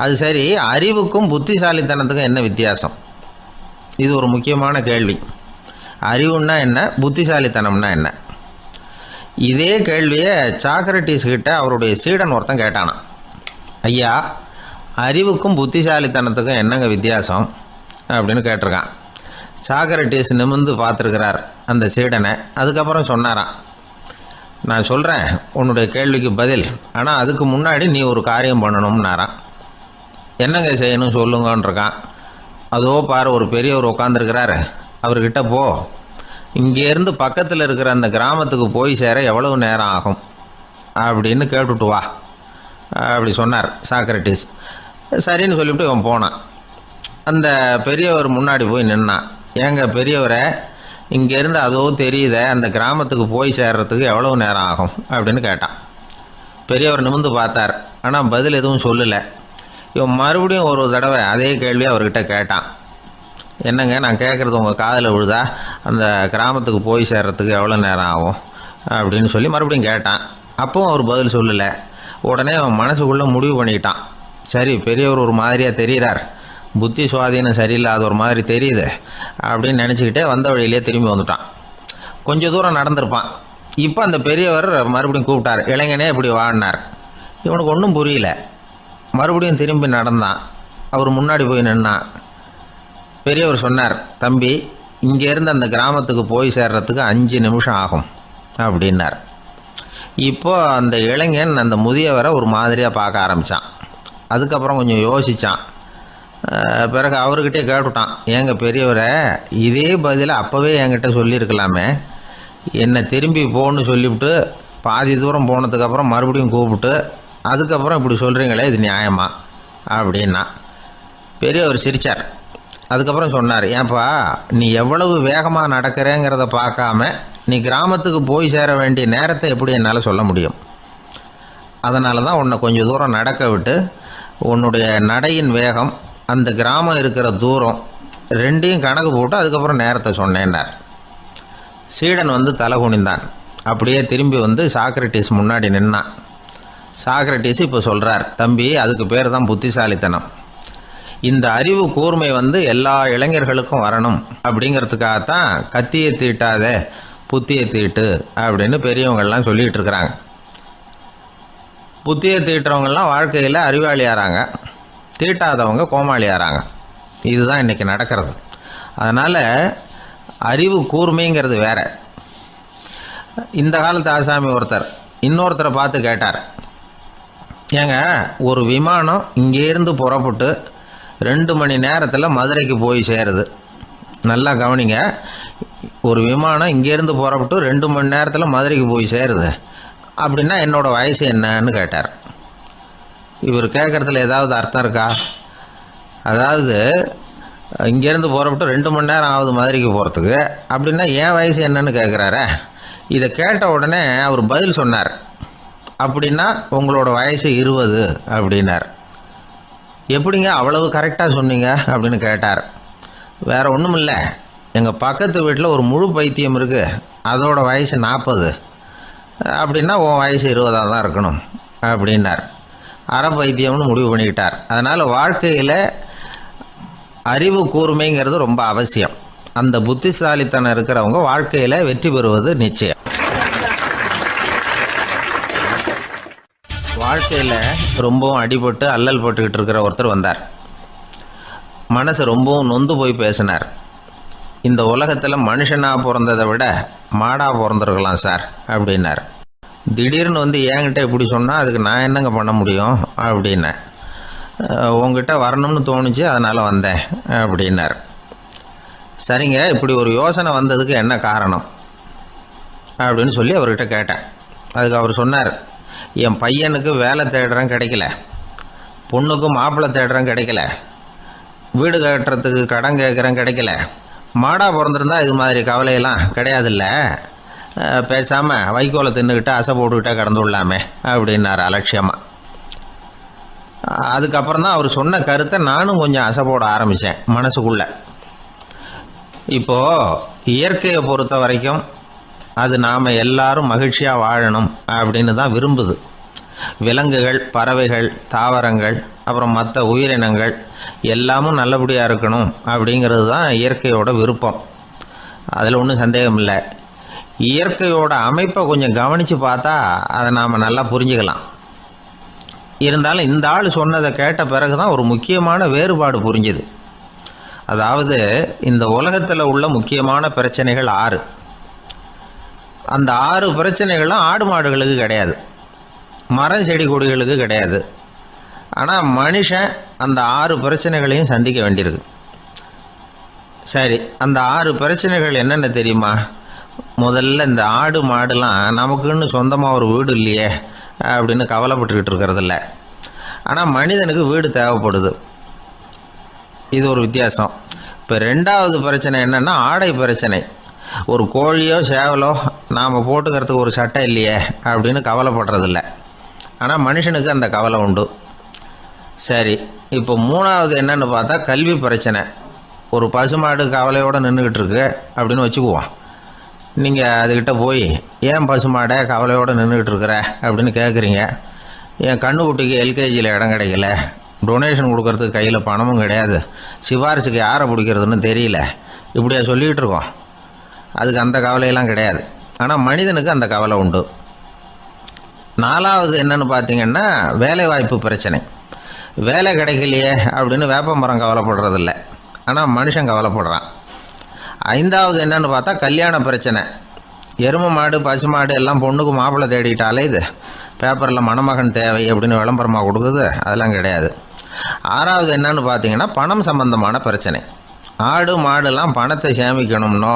அது சரி, அறிவுக்கும் புத்திசாலித்தனத்துக்கும் என்ன வித்தியாசம்? இது ஒரு முக்கியமான கேள்வி. அறிவுன்னா என்ன, புத்திசாலித்தனம்னா என்ன? இதே கேள்வியை சாக்ரட்டிஸ் கிட்ட அவருடைய சீடன் ஒருத்தன் கேட்டானான். ஐயா, அறிவுக்கும் புத்திசாலித்தனத்துக்கும் என்னங்க வித்தியாசம் அப்படின்னு கேட்டிருக்கான். சாக்ரட்டிஸ் நிமிர்ந்து பார்த்துருக்கிறார் அந்த சீடனை. அதுக்கப்புறம் சொன்னாராம், நான் சொல்கிறேன் உன்னுடைய கேள்விக்கு பதில், ஆனால் அதுக்கு முன்னாடி நீ ஒரு காரியம் பண்ணணும்னாரான். என்னங்க செய்யணும் சொல்லுங்கன்றிருக்கான். அதோ பாரு, ஒரு பெரியவர் உட்காந்துருக்கிறாரு, அவர்கிட்ட போ, இங்கேருந்து பக்கத்தில் இருக்கிற அந்த கிராமத்துக்கு போய் சேர எவ்வளவு நேரம் ஆகும் அப்படின்னு கேட்டுட்டு வா அப்படி சொன்னார் சாக்ரட்டிஸ். சரின்னு சொல்லிவிட்டு இவன் போனான். அந்த பெரியவர் முன்னாடி போய் நின்னான். ஏங்க பெரியவரை, இங்கேருந்து அதோ தெரியுத அந்த கிராமத்துக்கு போய் சேர்றதுக்கு எவ்வளவு நேரம் ஆகும் அப்படின்னு கேட்டான். பெரியவர் நிமிர்ந்து பார்த்தார், ஆனால் பதில் எதுவும் சொல்லலை. இவன் மறுபடியும் ஒரு தடவை அதே கேள்வியை அவர்கிட்ட கேட்டான். என்னங்க நான் கேட்குறது உங்கள் காதில் விழுதா, அந்த கிராமத்துக்கு போய் சேர்றதுக்கு எவ்வளோ நேரம் ஆகும் அப்படின்னு சொல்லி மறுபடியும் கேட்டான். அப்பவும் அவர் பதில் சொல்லலை. உடனே அவன் மனசுக்குள்ளே முடிவு பண்ணிக்கிட்டான், சரி பெரியவர் ஒரு மாதிரியாக தெரிகிறார், புத்தி சுவாதீனம் சரியில்லாத ஒரு மாதிரி தெரியுது அப்படின்னு நினச்சிக்கிட்டே வந்த வழியிலே திரும்பி வந்துட்டான். கொஞ்சம் தூரம் நடந்திருப்பான். இப்போ அந்த பெரியவர் மறுபடியும் கூப்பிட்டார், இளைஞனே இப்படி வாழ்னார். இவனுக்கு ஒன்றும் புரியல. மறுபடியும் திரும்பி நடந்தான். அவர் முன்னாடி போய் நின்னான். பெரியவர் சொன்னார், தம்பி இங்கேருந்து அந்த கிராமத்துக்கு போய் சேர்றதுக்கு 5 நிமிஷம் ஆகும் அப்படின்னார். இப்போது அந்த இளைஞன் அந்த முதியவரை ஒரு மாதிரியாக பார்க்க ஆரம்பித்தான். அதுக்கப்புறம் கொஞ்சம் யோசித்தான். பிறகு அவர்கிட்டே கேட்டுட்டான், ஏங்க பெரியவரை, இதே பதிலை அப்போவே என்கிட்ட சொல்லியிருக்கலாமே, என்னை திரும்பி போன்னு சொல்லிவிட்டு பாதி தூரம் போனதுக்கப்புறம் மறுபடியும் கூப்பிட்டு அதுக்கப்புறம் இப்படி சொல்கிறீங்களே, இது நியாயமா அப்படின்னா. பெரியவர் சிரித்தார். அதுக்கப்புறம் சொன்னார், ஏன்பா நீ எவ்வளவு வேகமாக நடக்கிறேங்கிறத பார்க்காம நீ கிராமத்துக்கு போய் சேர வேண்டிய நேரத்தை எப்படி என்னால் சொல்ல முடியும்? அதனால தான் உன்னை கொஞ்சம் தூரம் நடக்க விட்டு உன்னுடைய நடையின் வேகம், அந்த கிராமம் இருக்கிற தூரம் ரெண்டையும் கணக்கு போட்டு அதுக்கப்புறம் நேரத்தை சொன்னேன்னார். சீடன் தலை குனிந்தான். அப்படியே திரும்பி சாக்ரட்டிஸ் முன்னாடி நின்னான். சாக்ரட்டிஸ் இப்போ சொல்கிறார், தம்பி அதுக்கு பேர் தான் புத்திசாலித்தனம். இந்த அறிவு கூர்மை எல்லா இளைஞர்களுக்கும் வரணும் அப்படிங்கிறதுக்காகத்தான் கத்தியை தீட்டாத புத்தியை தீட்டு அப்படின்னு பெரியவங்கள்லாம் சொல்லிகிட்டு இருக்கிறாங்க. புத்தியை தீட்டுறவங்கெல்லாம் வாழ்க்கையில் அறிவாளியாகிறாங்க, தீட்டாதவங்க கோமாளியாகிறாங்க. இதுதான் இன்றைக்கி நடக்கிறது. அதனால் அறிவு கூர்மைங்கிறது வேற. இந்த காலத்து ஆசாமி ஒருத்தர் இன்னொருத்தரை பார்த்து கேட்டார், ஏங்க ஒரு விமானம் இங்கேருந்து புறப்பட்டு 2 மணி நேரத்தில் மதுரைக்கு போய் சேருது. நல்லா கவனிங்க, ஒரு விமானம் இங்கேருந்து புறப்பட்டு 2 மணி நேரத்தில் மதுரைக்கு போய் சேருது அப்படின்னா என்னோடய வயசு என்னன்னு கேட்டார். இவர் கேட்குறதுல ஏதாவது அர்த்தம் இருக்கா? அதாவது இங்கேருந்து புறப்பட்டு 2 மணி நேரம் ஆகுது மதுரைக்கு போகிறதுக்கு. அப்படின்னா என் வயசு என்னன்னு கேட்குறாரு. இதை கேட்ட உடனே அவர் பதில் சொன்னார். அப்படின்னா உங்களோட வயசு 20 அப்படின்னார். எப்படிங்க அவ்வளவு கரெக்டாக சொன்னீங்க அப்படின்னு கேட்டார். வேறு ஒன்றும் இல்லை, எங்கள் பக்கத்து வீட்டில் ஒரு முழு பைத்தியம் இருக்குது, அதோட வயசு 40. அப்படின்னா உன் வயசு 20 தான் இருக்கணும் அப்படின்னார். அரை பைத்தியம்னு முடிவு பண்ணிக்கிட்டார். அதனால் வாழ்க்கையில் அறிவு கூர்மைங்கிறது ரொம்ப அவசியம். அந்த புத்திசாலித்தனம் இருக்கிறவங்க வாழ்க்கையில் வெற்றி பெறுவது நிச்சயம். வாழ்க்கையில் ரொம்பவும் அடிபட்டு அல்லல் போட்டுக்கிட்டு இருக்கிற ஒருத்தர் வந்தார். மனசு ரொம்பவும் நொந்து போய் பேசினார். இந்த உலகத்தில் மனுஷனாக பிறந்ததை விட மாடாக பிறந்திருக்கலாம் சார் அப்படின்னார். திடீர்னு வந்து என்கிட்ட இப்படி சொன்னால் அதுக்கு நான் என்னங்க பண்ண முடியும் அப்படின்னேன். உங்ககிட்ட வரணும்னு தோணுச்சு, அதனால் வந்தேன் அப்படின்னார். சரிங்க, இப்படி ஒரு யோசனை வந்ததுக்கு என்ன காரணம் அப்படின்னு சொல்லி அவர்கிட்ட கேட்டேன். அதுக்கு அவர் சொன்னார், என் பையனுக்கு வேலை தேடுறேன் கிடைக்கல, பொண்ணுக்கு மாப்பிள்ளை தேடுறேன் கிடைக்கல, வீடு கட்டுறதுக்கு கடன் கேட்குறேன் கிடைக்கல, மாடாக பிறந்திருந்தா இது மாதிரி கவலையெல்லாம் கிடையாதுல்ல, பேசாமல் வைக்கோலை தின்னுக்கிட்டு அசை போட்டுக்கிட்டே கடந்து விடலாமே அப்படின்னார் அலட்சியமாக. அதுக்கப்புறம் தான் அவர் சொன்ன கருத்தை நானும் கொஞ்சம் அசை போட ஆரம்பித்தேன் மனசுக்குள்ளே. இப்போது இயற்கையை பொறுத்த வரைக்கும் அது நாம் எல்லாரும் மகிழ்ச்சியாக வாழணும் அப்படின்னு தான் விரும்புது. விலங்குகள், பறவைகள், தாவரங்கள், அப்புறம் மற்ற உயிரினங்கள் எல்லாமும் நல்லபடியாக இருக்கணும் அப்படிங்கிறது தான் இயற்கையோட விருப்பம். அதில் ஒன்றும் சந்தேகம் இல்லை. இயற்கையோட அமைப்பை கொஞ்சம் கவனித்து பார்த்தா அதை நாம் நல்லா புரிஞ்சுக்கலாம். இருந்தாலும் இந்த ஆள் சொன்னதை கேட்ட பிறகு தான் ஒரு முக்கியமான வேறுபாடு புரிஞ்சுது. அதாவது இந்த உலகத்தில் உள்ள முக்கியமான பிரச்சனைகள் 6. அந்த 6 பிரச்சனைகளும் ஆடு மாடுகளுக்கு கிடையாது, மரம் செடி கொடிகளுக்கு கிடையாது. ஆனால் மனுஷன் அந்த 6 பிரச்சனைகளையும் சந்திக்க வேண்டியிருக்கு. சரி, அந்த 6 பிரச்சனைகள் என்னென்ன தெரியுமா? முதல்ல இந்த ஆடு மாடுலாம் நமக்குன்னு சொந்தமாக ஒரு வீடு இல்லையே அப்படின்னு கவலைப்பட்டுக்கிட்டு இருக்கிறதில்ல. ஆனால் மனிதனுக்கு வீடு தேவைப்படுது. இது ஒரு வித்தியாசம். இப்போ 2வது பிரச்சனை என்னென்னா ஆடை பிரச்சனை. ஒரு கோழியோ சேவலோ நாம் போட்டுக்கிறதுக்கு ஒரு சட்டை இல்லையே அப்படின்னு கவலைப்படுறதில்ல. ஆனால் மனுஷனுக்கு அந்த கவலை உண்டு. சரி, இப்போ 3வது என்னன்னு பார்த்தா கல்வி பிரச்சனை. ஒரு பசுமாடு கவலையோடு நின்றுக்கிட்டு இருக்கு அப்படின்னு வச்சுக்குவோம். நீங்கள் அதுக்கிட்ட போய் ஏன் பசுமாடை கவலையோடு நின்றுக்கிட்டு இருக்கிற அப்படின்னு கேட்குறீங்க. என் கண்ணுக்குட்டிக்கு எல்கேஜியில் இடம் கிடைக்கல, டொனேஷன் கொடுக்கறதுக்கு கையில் பணமும் கிடையாது, சிபாரிசுக்கு யாரை பிடிக்கிறதுன்னு தெரியல, இப்படியா சொல்லிகிட்டு இருக்கோம். அதுக்கு அந்த கவலையெல்லாம் கிடையாது. ஆனால் மனிதனுக்கு அந்த கவலை உண்டு. 4வது என்னன்னு பார்த்தீங்கன்னா வேலைவாய்ப்பு பிரச்சனை. வேலை கிடைக்கலையே அப்படின்னு வேப்ப மரம் கவலைப்படுறதில்ல, ஆனால் மனுஷன் கவலைப்படுறான். 5வது என்னன்னு பார்த்தா கல்யாண பிரச்சனை. எருமை மாடு பசுமாடு எல்லாம் பொண்ணுக்கு மாப்பிள்ளை தேடிட்டாலே இது பேப்பரில் மணமகன் தேவை அப்படின்னு விளம்பரமாக கொடுக்குது, அதெல்லாம் கிடையாது. 6வது என்னன்னு பார்த்தீங்கன்னா பணம் சம்பந்தமான பிரச்சனை. ஆடு மாடுலாம் பணத்தை சேமிக்கணும்னோ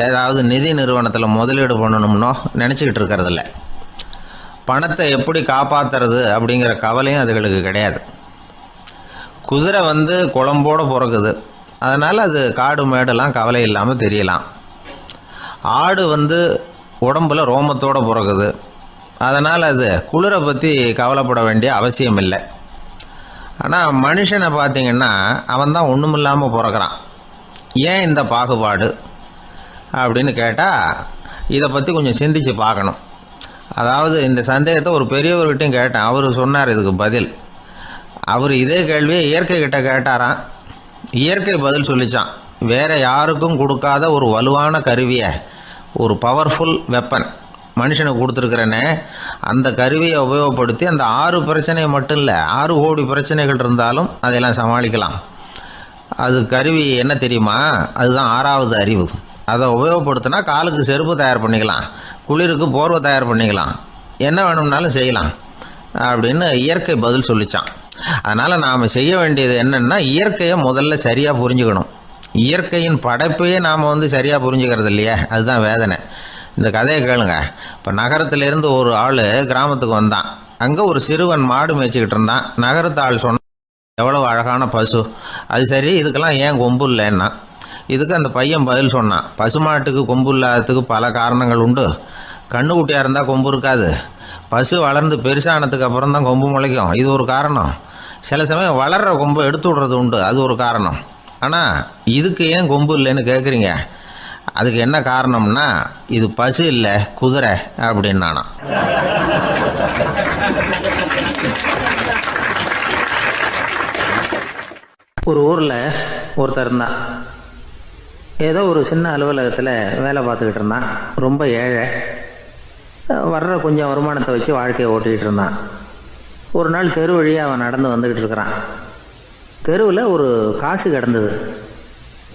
ஏதாவது நிதி நிறுவனத்தில் முதலீடு பண்ணணும்னோ நினச்சிக்கிட்டு இருக்கிறதில்ல. பணத்தை எப்படி காப்பாற்றுறது அப்படிங்கிற கவலையும் அதுகளுக்கு கிடையாது. குதிரை வந்து குளம்போடு பிறக்குது, அதனால் அது காடு மேடெல்லாம் கவலை இல்லாமல் தெரியலாம். ஆடு வந்து உடம்புல ரோமத்தோடு பிறக்குது, அதனால் அது குளிரை பற்றி கவலைப்பட வேண்டிய அவசியம் இல்லை. ஆனால் மனுஷனை பார்த்திங்கன்னா அவன் தான் ஒன்றும் இல்லாமல் பிறக்கிறான். ஏன் இந்த பாகுபாடு அப்படின்னு கேட்டால் இதை பற்றி கொஞ்சம் சிந்திச்சு பார்க்கணும். அதாவது இந்த சந்தேகத்தை ஒரு பெரியவர்கிட்டையும் கேட்டேன். அவர் சொன்னார் இதுக்கு பதில். அவர் இதே கேள்வியை இயற்கை கிட்ட கேட்டாராம். இயற்கை பதில் சொல்லிச்சான். வேறு யாருக்கும் கொடுக்காத ஒரு வலுவான கருவியை, ஒரு பவர்ஃபுல் வெப்பன் மனுஷனுக்கு கொடுத்துருக்குறேன்னு, அந்த கருவியை உபயோகப்படுத்தி அந்த 6 பிரச்சனையை மட்டும் இல்லை 6 கோடி பிரச்சனைகள் இருந்தாலும் அதையெல்லாம் சமாளிக்கலாம். அது கருவி என்ன தெரியுமா? அதுதான் 6வது அறிவு. அதை உபயோகப்படுத்தினா காலுக்கு செருப்பு தயார் பண்ணிக்கலாம், குளிருக்கு போர்வை தயார் பண்ணிக்கலாம், என்ன வேணும்னாலும் செய்யலாம் அப்படின்னு இயற்கை பதில் சொல்லிச்சான். அதனால் நாம் செய்ய வேண்டியது என்னென்னா இயற்கையை முதல்ல சரியாக புரிஞ்சுக்கணும். இயற்கையின் படைப்பையே நாம் வந்து சரியாக புரிஞ்சுக்கிறது இல்லையா, அதுதான் வேதனை. இந்த கதையை கேளுங்க. இப்போ நகரத்திலேருந்து ஒரு ஆள் கிராமத்துக்கு வந்தான். அங்கே ஒரு சிறுவன் மாடு மேய்ச்சிக்கிட்டு இருந்தான். நகரத்து ஆள் சொன்ன எவ்வளோ அழகான பசு. அது சரி, இதுக்கெல்லாம் ஏன் கொம்பு இல்லைன்னா, இதுக்கு அந்த பையன் பதில் சொன்னான். பசுமாட்டுக்கு கொம்பு இல்லாததுக்கு பல காரணங்கள் உண்டு. கண்ணுக்குட்டியாக இருந்தால் கொம்பு இருக்காது. பசு வளர்ந்து பெருசானதுக்கு அப்புறம் தான் கொம்பு முளைக்கும், இது ஒரு காரணம். சில சமயம் வளர்கிற கொம்பை எடுத்து விடுறது உண்டு, அது ஒரு காரணம். ஆனால் இதுக்கு ஏன் கொம்பு இல்லைன்னு கேட்குறீங்க. அதுக்கு என்ன காரணம்னா, இது பசு இல்லை, குதிரை அப்படின்னானா. ஒரு ஊரில் ஒருத்தர் இருந்தான். ஏதோ ஒரு சின்ன அலுவலகத்தில் வேலை பார்த்துக்கிட்டு இருந்தான். ரொம்ப ஏழை. வர்ற கொஞ்சம் வருமானத்தை வச்சு வாழ்க்கையை ஓட்டிகிட்டு இருந்தான். ஒரு நாள் தெரு வழியாக அவன் நடந்து வந்துக்கிட்டு இருக்கிறான். தெருவில் ஒரு காசு கிடந்தது.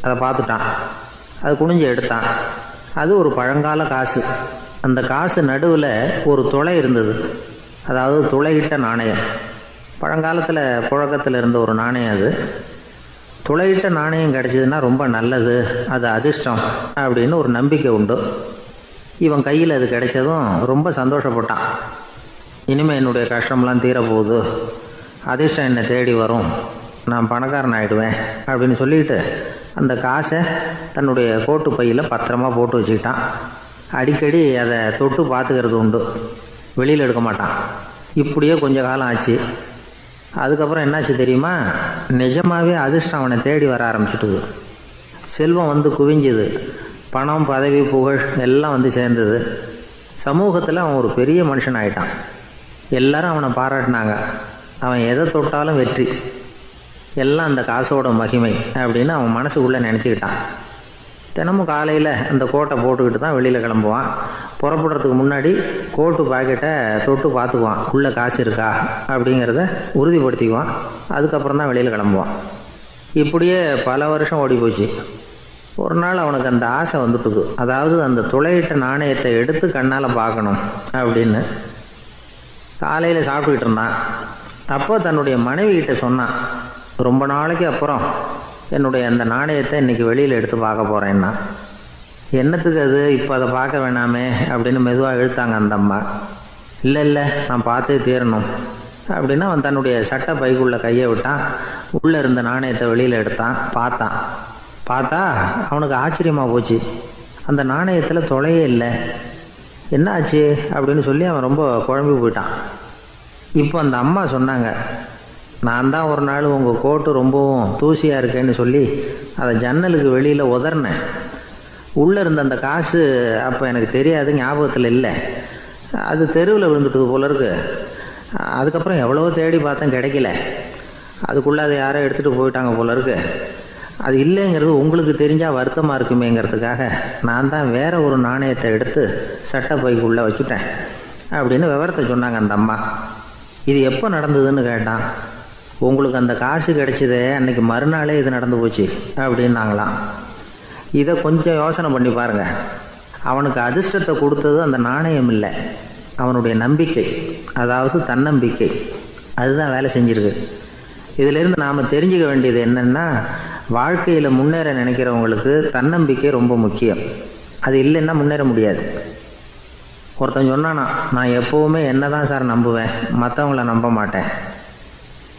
அதை பார்த்துட்டான். அது குனிஞ்சு எடுத்தான். அது ஒரு பழங்கால காசு. அந்த காசு நடுவில் ஒரு துளை இருந்தது. அதாவது துளையிட்ட நாணயம். பழங்காலத்தில் புழக்கத்தில் இருந்த ஒரு நாணயம் அது. துளையிட்ட நாணயம் கிடச்சிதுன்னா ரொம்ப நல்லது, அது அதிர்ஷ்டம் அப்படின்னு ஒரு நம்பிக்கை உண்டு. இவன் கையில் அது கிடைச்சதும் ரொம்ப சந்தோஷப்பட்டான். இனிமேல் என்னுடைய கஷ்டம்லாம் தீரப்போகுது, அதிர்ஷ்டம் என்னை தேடி வரும், நான் பணக்காரன் ஆகிடுவேன் அப்படின்னு சொல்லிட்டு அந்த காசை தன்னுடைய கோட்டு பையில் பத்திரமா போட்டு வச்சுக்கிட்டான். அடிக்கடி அதை தொட்டு பார்த்துக்கிறது உண்டு, வெளியில் எடுக்க மாட்டான். இப்படியே கொஞ்ச காலம் ஆச்சு. அதுக்கப்புறம் என்னாச்சு தெரியுமா? நிஜமாகவே அதிர்ஷ்டம் அவனை தேடி வர ஆரம்பிச்சுட்டுது. செல்வம் வந்து குவிஞ்சுது. பணம், பதவி, புகழ் எல்லாம் வந்து சேர்ந்தது. சமூகத்தில் அவன் ஒரு பெரிய மனுஷன் ஆகிட்டான். எல்லாரும் அவனை பாராட்டினாங்க. அவன் எதை தொட்டாலும் வெற்றி, எல்லாம் அந்த காசோட மகிமை அப்படின்னு அவன் மனசுக்குள்ளே நினச்சிக்கிட்டான். தினமும் காலையில் அந்த கோட்டை போட்டுக்கிட்டு தான் வெளியில் கிளம்புவான். புறப்படுறதுக்கு முன்னாடி கோட்டு பாக்கெட்டை தொட்டு பார்த்துக்குவான், உள்ளே காசு இருக்கா அப்படிங்கிறத உறுதிப்படுத்திக்குவான். அதுக்கப்புறம் தான் வெளியில் கிளம்புவான். இப்படியே பல வருஷம் ஓடி போச்சு. ஒரு நாள் அவனுக்கு அந்த ஆசை வந்துட்டுது. அதாவது அந்த துளையிட்ட நாணயத்தை எடுத்து கண்ணால் பார்க்கணும் அப்படின்னு. காலையில் சாப்பிட்டுக்கிட்டு இருந்தான். அப்போ தன்னுடைய மனைவிகிட்ட சொன்னான், ரொம்ப நாளைக்கு அப்புறம் என்னுடைய அந்த நாணயத்தை இன்றைக்கி வெளியில் எடுத்து பார்க்க போகிறேன்னா. என்னத்துக்கு அது, இப்போ அதை பார்க்க வேணாமே அப்படின்னு மெதுவாக இழுத்தாங்க அந்த அம்மா. இல்லை நான் பார்த்தே தீரணும் அப்படின்னு அவன் தன்னுடைய சட்டை பைக்குள்ளே கையை விட்டான். உள்ளே இருந்த நாணயத்தை வெளியில் எடுத்தான். பார்த்தா அவனுக்கு ஆச்சரியமாக போச்சு. அந்த நாணயத்தில் துளையே இல்லை. என்ன ஆச்சு அப்படின்னு சொல்லி அவன் ரொம்ப குழம்பி போயிட்டான். இப்போ அந்த அம்மா சொன்னாங்க, நான் தான் ஒரு நாள் உங்கள் கோட்டு ரொம்பவும் தூசியாக இருக்கேன்னு சொல்லி அதை ஜன்னலுக்கு வெளியில் உதறினேன். உள்ளே இருந்த அந்த காசு அப்போ எனக்கு தெரியாது, ஞாபகத்தில் இல்லை. அது தெருவில் விழுந்துட்டது போல இருக்கு. அதுக்கப்புறம் எவ்வளவோ தேடி பார்த்தேன், கிடைக்கல. அதுக்குள்ளே அதை யாரோ எடுத்துகிட்டு போயிட்டாங்க போல இருக்கு. அது இல்லைங்கிறது உங்களுக்கு தெரிஞ்சால் வருத்தமாக இருக்குமேங்கிறதுக்காக நான் தான் வேற ஒரு நாணயத்தை எடுத்து சட்டை பைக்குள்ளே வச்சுட்டேன் அப்படின்னு விவரத்தை சொன்னாங்க அந்த அம்மா. இது எப்போ நடந்ததுன்னு கேட்டான். உங்களுக்கு அந்த காசு கிடைச்சதே அன்னைக்கு மறுநாளே இது நடந்து போச்சு அப்படின்னாங்களாம். இதை கொஞ்சம் யோசனை பண்ணி பாருங்கள். அவனுக்கு அதிர்ஷ்டத்தை கொடுத்தது அந்த நாணயம் இல்லை, அவனுடைய நம்பிக்கை, அதாவது தன்னம்பிக்கை. அதுதான் வேலை செஞ்சிருக்கு. இதிலிருந்து நாம் தெரிஞ்சுக்க வேண்டியது என்னென்னா, வாழ்க்கையில் முன்னேற நினைக்கிறவங்களுக்கு தன்னம்பிக்கை ரொம்ப முக்கியம். அது இல்லைன்னா முன்னேற முடியாது. ஒருத்தன் சொன்னானா, நான் எப்போவுமே என்ன தான் சார் நம்புவேன், மற்றவங்கள நம்ப மாட்டேன்.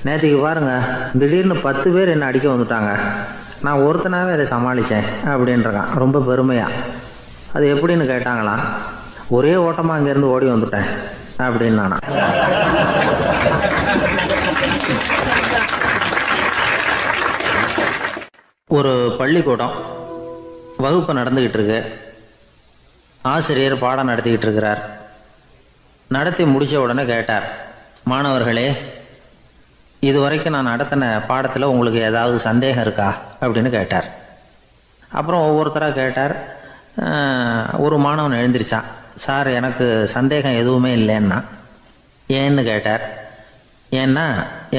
நேற்றுக்கு பாருங்கள், திடீர்னு 10 பேர் என்னை அடிக்க வந்துட்டாங்க, நான் ஒருத்தனாகவே அதை சமாளித்தேன் அப்படின்றான் ரொம்ப பெருமையாக. அது எப்படின்னு கேட்டாங்களாம். ஒரே ஓட்டமாக அங்கேருந்து ஓடி வந்துட்டேன் அப்படின்னு நானா. ஒரு பள்ளிக்கூடம் வகுப்பு நடந்துக்கிட்டு இருக்கு. ஆசிரியர் பாடம் நடத்திக்கிட்டு இருக்கிறார். நடத்தி முடித்த உடனே கேட்டார், மாணவர்களே, இதுவரைக்கும் நான் நடத்தின பாடத்தில் உங்களுக்கு ஏதாவது சந்தேகம் இருக்கா அப்படின்னு கேட்டார். அப்புறம் ஒவ்வொருத்தராக கேட்டார். ஒரு மாணவன் எழுந்திரிச்சான். சார், எனக்கு சந்தேகம் எதுவுமே இல்லைன்னா. ஏன்னு கேட்டார். ஏன்னா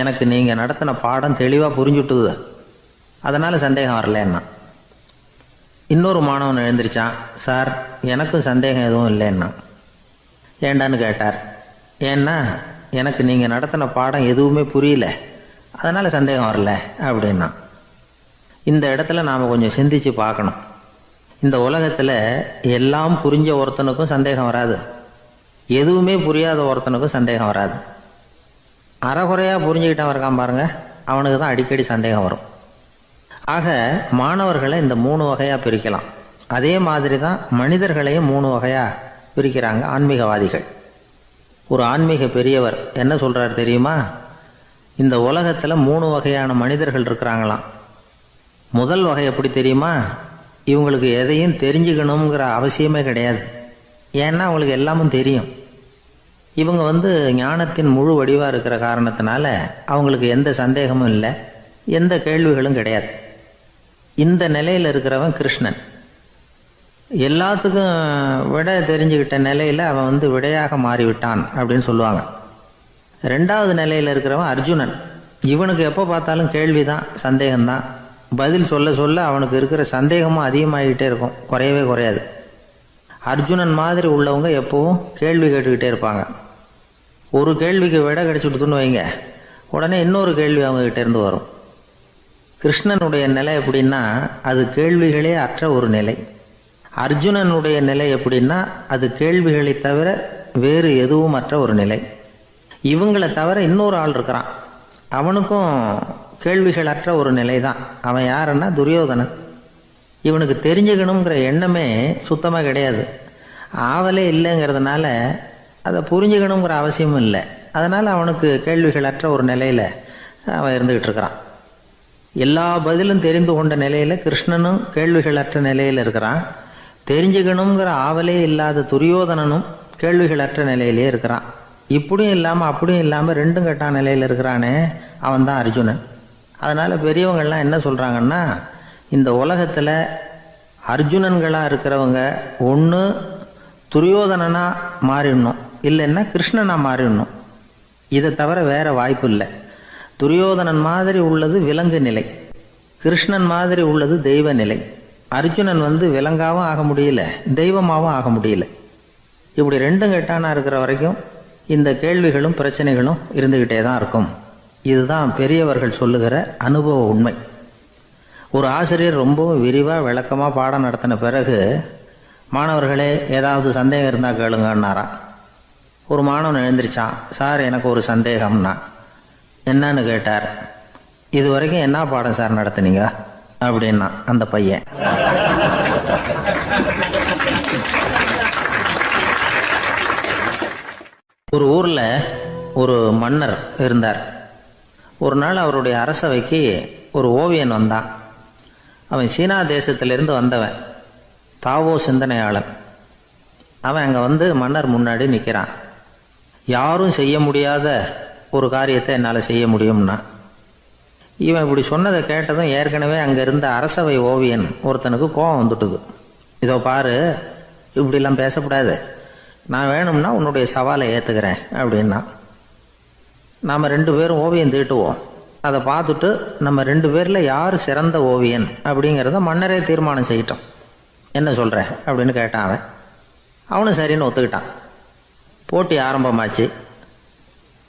எனக்கு நீங்கள் நடத்தின பாடம் தெளிவாக புரிஞ்சுட்டுது, அதனால் சந்தேகம் வரலன்னா. இன்னொரு மாணவன் எழுந்திரிச்சான். சார், எனக்கும் சந்தேகம் எதுவும் இல்லைன்னா. ஏண்டான்னு கேட்டார். ஏன்னா எனக்கு நீங்கள் நடத்தின பாடம் எதுவுமே புரியல, அதனால் சந்தேகம் வரல அப்படின்னா. இந்த இடத்துல நாம் கொஞ்சம் சிந்திச்சு பார்க்கணும். இந்த உலகத்தில் எல்லாம் புரிஞ்ச ஒருத்தனுக்கும் சந்தேகம் வராது, எதுவுமே புரியாத ஒருத்தனுக்கும் சந்தேகம் வராது. அறகுறையாக புரிஞ்சுக்கிட்டவன் இருக்கான் பாருங்க, அவனுக்கு தான் அடிக்கடி சந்தேகம் வரும். ஆக மாணவர்களை இந்த 3 வகையாக பிரிக்கலாம். அதே மாதிரி தான் மனிதர்களையும் 3 வகையாக பிரிக்கிறாங்க ஆன்மீகவாதிகள். ஒரு ஆன்மீக பெரியவர் என்ன சொல்கிறார் தெரியுமா? இந்த உலகத்தில் 3 வகையான மனிதர்கள் இருக்கிறாங்களாம். முதல் வகை எப்படி தெரியுமா? இவங்களுக்கு எதையும் தெரிஞ்சுக்கணுங்கிற அவசியமே கிடையாது. ஏன்னா அவங்களுக்கு எல்லாமும் தெரியும். இவங்க ஞானத்தின் முழு வடிவாக இருக்கிற காரணத்தினால அவங்களுக்கு எந்த சந்தேகமும் இல்லை, எந்த கேள்விகளும் கிடையாது. இந்த நிலையில் இருக்கிறவன் கிருஷ்ணன். எல்லாத்துக்கும் விட தெரிஞ்சுக்கிட்ட நிலையில் அவன் விடையாக மாறிவிட்டான் அப்படின்னு சொல்லுவாங்க. 2வது நிலையில் இருக்கிறவன் அர்ஜுனன். இவனுக்கு எப்போ பார்த்தாலும் கேள்விதான், சந்தேகம்தான். பதில் சொல்ல சொல்ல அவனுக்கு இருக்கிற சந்தேகமும் அதிகமாகிக்கிட்டே இருக்கும், குறையவே குறையாது. அர்ஜுனன் மாதிரி உள்ளவங்க எப்பவும் கேள்வி கேட்டுக்கிட்டே இருப்பாங்க. ஒரு கேள்விக்கு விட கிடைச்சுட்டுன்னு வைங்க, உடனே இன்னொரு கேள்வி அவங்ககிட்ட இருந்து வரும். கிருஷ்ணனுடைய நிலை எப்படின்னா அது கேள்விகளே அற்ற ஒரு நிலை. அர்ஜுனனுடைய நிலை எப்படின்னா அது கேள்விகளை தவிர வேறு எதுவும் அற்ற ஒரு நிலை. இவங்களை தவிர இன்னொரு ஆள் இருக்கிறான், அவனுக்கும் கேள்விகள் அற்ற ஒரு நிலை தான். அவன் யாருன்னா துரியோதனன். இவனுக்கு தெரிஞ்சுக்கணுங்கிற எண்ணமே சுத்தமாக கிடையாது. ஆவலே இல்லைங்கிறதுனால அதை புரிஞ்சுக்கணுங்கிற அவசியமும் இல்லை. அதனால் அவனுக்கு கேள்விகள் அற்ற ஒரு நிலையில் அவன் இருந்துக்கிட்டு இருக்கிறான். எல்லா பதிலும் தெரிந்து கொண்ட நிலையில் கிருஷ்ணனும் கேள்விகள் அற்ற நிலையில் இருக்கிறான். தெரிஞ்சுக்கணுங்கிற ஆவலே இல்லாத துரியோதனனும் கேள்விகள் அற்ற நிலையிலே இருக்கிறான். இப்படியும் இல்லாமல் அப்படியும் இல்லாமல் ரெண்டும் கெட்டான நிலையில் இருக்கிறானே, அவன் தான் அர்ஜுனன். அதனால் பெரியவங்கள்லாம் என்ன சொல்கிறாங்கன்னா, இந்த உலகத்தில் அர்ஜுனன்களாக இருக்கிறவங்க ஒன்று துரியோதனனாக மாறிடணும், இல்லைன்னா கிருஷ்ணனாக மாறிடணும். இதை தவிர வேற வாய்ப்பு இல்லை. துரியோதனன் மாதிரி உள்ளது விலங்கு நிலை, கிருஷ்ணன் மாதிரி உள்ளது தெய்வ நிலை. அர்ஜுனன் விலங்காவும் ஆக முடியல, தெய்வமாகவும் ஆக முடியல. இப்படி ரெண்டும் கெட்டானா இருக்கிற வரைக்கும் இந்த கேள்விகளும் பிரச்சனைகளும் இருந்துக்கிட்டே தான் இருக்கும். இதுதான் பெரியவர்கள் சொல்லுகிற அனுபவ உண்மை. ஒரு ஆசிரியர் ரொம்பவும் விரிவாக விளக்கமாக பாடம் நடத்தின பிறகு, மாணவர்களே ஏதாவது சந்தேகம் இருந்தால் கேளுங்கன்னாராம். ஒரு மாணவன் எழுந்திரிச்சான். சார், எனக்கு ஒரு சந்தேகம்னா. என்னன்னு கேட்டார். இது வரைக்கும் என்ன பாடம் சார் நடத்துனீங்க அப்படின்னா அந்த பையன். ஒரு ஊரில் ஒரு மன்னர் இருந்தார். ஒரு நாள் அவருடைய அரசவைக்கு ஒரு ஓவியன் வந்தான். அவன் சீனா தேசத்திலிருந்து வந்தவன், தாவோ சிந்தனையாளன். அவன் அங்கே மன்னர் முன்னாடி நிற்கிறான். யாரும் செய்ய முடியாத ஒரு காரியத்தை என்னால் செய்ய முடியும்னா. இவன் இப்படி சொன்னதை கேட்டதும் ஏற்கனவே அங்கே இருந்த அரசவை ஓவியன் ஒருத்தனுக்கு கோபம் வந்துட்டுது. இதோ பாரு, இப்படிலாம் பேசக்கூடாது, நான் வேணும்னா உன்னுடைய சவாலை ஏற்றுக்கிறேன் அப்படின்னா. நாம் 2 பேரும் ஓவியம் தீட்டுவோம், அதை பார்த்துட்டு நம்ம 2 பேரில் யார் சிறந்த ஓவியன் அப்படிங்கிறத மன்னரே தீர்மானம் செய்யட்டும், என்ன சொல்கிற அப்படின்னு கேட்டான் அவன். அவனும் சரின்னு ஒத்துக்கிட்டான். போட்டி ஆரம்பமாச்சு.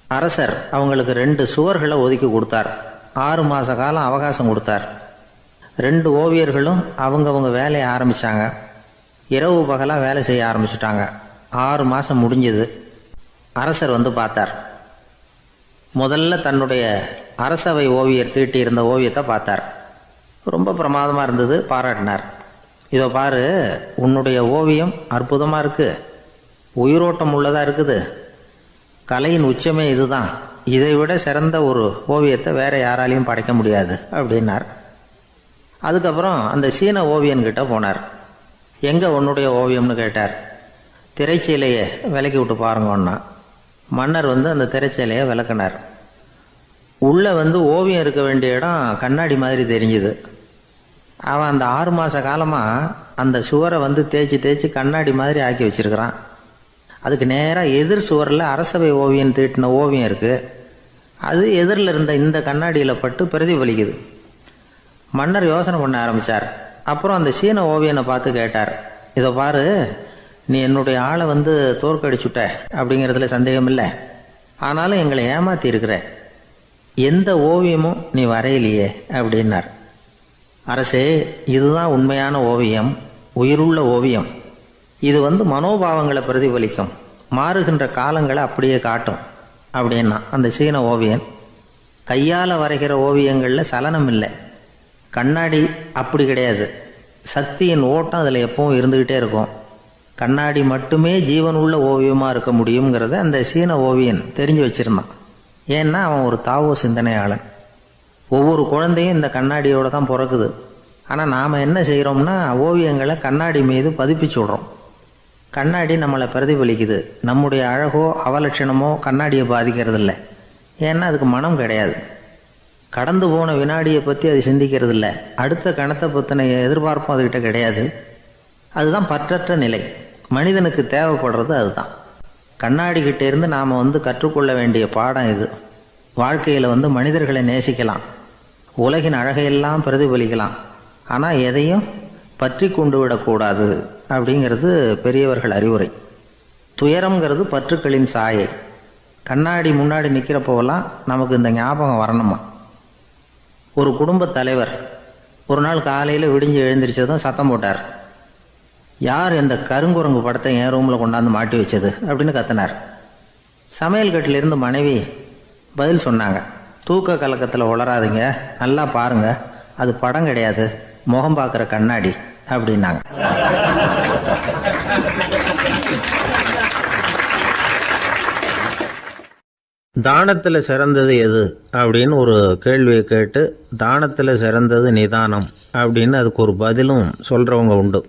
அரசர் அவங்களுக்கு 2 சுவர்களை ஒதுக்கி கொடுத்தார். 6 மாத காலம் அவகாசம் கொடுத்தார். 2 ஓவியர்களும் அவங்கவுங்க வேலையை ஆரம்பித்தாங்க. இரவு பகலாக வேலை செய்ய ஆரம்பிச்சுட்டாங்க. 6 மாதம் முடிஞ்சது. அரசர் பார்த்தார். முதல்ல தன்னுடைய அரசவை ஓவியர் தீட்டி இருந்த ஓவியத்தை பார்த்தார். ரொம்ப பிரமாதமாக இருந்தது, பாராட்டினார். இதோ பாரு, உன்னுடைய ஓவியம் அற்புதமாக இருக்குது, உயிரோட்டம் உள்ளதாக இருக்குது, கலையின் உச்சமே இதுதான், இதை விட சிறந்த ஒரு ஓவியத்தை வேற யாராலையும் படைக்க முடியாது அப்படின்னார். அதுக்கப்புறம் அந்த சீன ஓவியன்கிட்ட போனார். எங்கே உன்னுடைய ஓவியம்னு கேட்டார். திரைச்சீலையை விலக்கி விட்டு பாருங்கன்னா. மன்னர் அந்த திரைச்சீலையை விளக்குனார். உள்ளே ஓவியம் இருக்க வேண்டிய இடம் கண்ணாடி மாதிரி தெரிஞ்சுது. அவன் அந்த 6 மாத காலமாக அந்த சுவரை தேய்ச்சி தேய்ச்சி கண்ணாடி மாதிரி ஆக்கி வச்சிருக்கிறான். அதுக்கு நேராக எதிர் சுவரில் அரசவை ஓவியன் தீட்டின ஓவியம் இருக்குது. அது எதிரில் இருந்த இந்த கண்ணாடியில் பட்டு பிரதிபலிக்குது. மன்னர் யோசனை பண்ண ஆரம்பித்தார். அப்புறம் அந்த சீன ஓவியனை பார்த்து கேட்டார். இதை பாரு, நீ என்னுடைய ஆளை தோற்கடிச்சுட்ட அப்படிங்கிறதுல சந்தேகம் இல்லை, ஆனாலும் எங்களை ஏமாற்றி இருக்கிற, எந்த ஓவியமும் நீ வரையிலையே அப்படின்னார். அரசே, இதுதான் உண்மையான ஓவியம், உயிருள்ள ஓவியம். இது மனோபாவங்களை பிரதிபலிக்கும், மாறுகின்ற காலங்களை அப்படியே காட்டும் அப்படின்னா அந்த சீன ஓவியன். கையால் வரைகிற ஓவியங்களில் சலனம் இல்லை. கண்ணாடி அப்படி கிடையாது. சக்தியின் ஓட்டம் அதில் எப்பவும் இருந்துக்கிட்டே இருக்கும். கண்ணாடி மட்டுமே ஜீவன் உள்ள ஓவியமாக இருக்க முடியுங்கிறத அந்த சீன ஓவியன் தெரிஞ்சு வச்சுருந்தான். ஏன்னா அவன் ஒரு தாவோ சிந்தனையாளன். ஒவ்வொரு குழந்தையும் இந்த கண்ணாடியோடு தான் பிறக்குது. ஆனால் நாம் என்ன செய்கிறோம்னா ஓவியங்களை கண்ணாடி மீது பதிப்பிச்சு விடுறோம். கண்ணாடி நம்மளை பிரதிபலிக்குது. நம்முடைய அழகோ அவலட்சணமோ கண்ணாடியை பாதிக்கிறதில்ல. ஏன்னா அதுக்கு மனம் கிடையாது. கடந்து போன வினாடியை பற்றி அது சிந்திக்கிறது இல்லை. அடுத்த கணத்தை பற்றின எதிர்பார்ப்பும் அதுக்கிட்ட கிடையாது. அதுதான் பற்றற்ற நிலை. மனிதனுக்கு தேவைப்படுறது அதுதான். கண்ணாடிக்கிட்ட இருந்து நாம் கற்றுக்கொள்ள வேண்டிய பாடம் இது. வாழ்க்கையில் மனிதர்களை நேசிக்கலாம், உலகின் அழகையெல்லாம் பிரதிபலிக்கலாம், ஆனால் எதையும் பற்றி கொண்டு விடக்கூடாது அப்படிங்கிறது பெரியவர்கள் அறிவுரை. துயரம்ங்கிறது பற்றுக்களின் சாயை. கண்ணாடி முன்னாடி நிற்கிறப்போவெல்லாம் நமக்கு இந்த ஞாபகம் வரணுமா. ஒரு குடும்ப தலைவர் ஒரு நாள் காலையில் விடிஞ்சு எழுந்திரிச்சதும் சத்தம் போட்டார். யார் இந்த கருங்குரங்கு படத்தை என் ரூமில் கொண்டாந்து மாட்டி வச்சது அப்படின்னு கத்தினார். சமையல் கட்டிலிருந்து மனைவி பதில் சொன்னாங்க. தூக்க கலக்கத்தில் உளராதிங்க, நல்லா பாருங்க, அது படம் கிடையாது, முகம் பார்க்குற கண்ணாடி அப்படின்னாங்க. தானத்தில் சிறந்தது எது அப்படின்னு ஒரு கேள்வியை கேட்டு தானத்தில் சிறந்தது நிதானம் அப்படின்னு அதுக்கு ஒரு பதிலும் சொல்கிறவங்க உண்டு.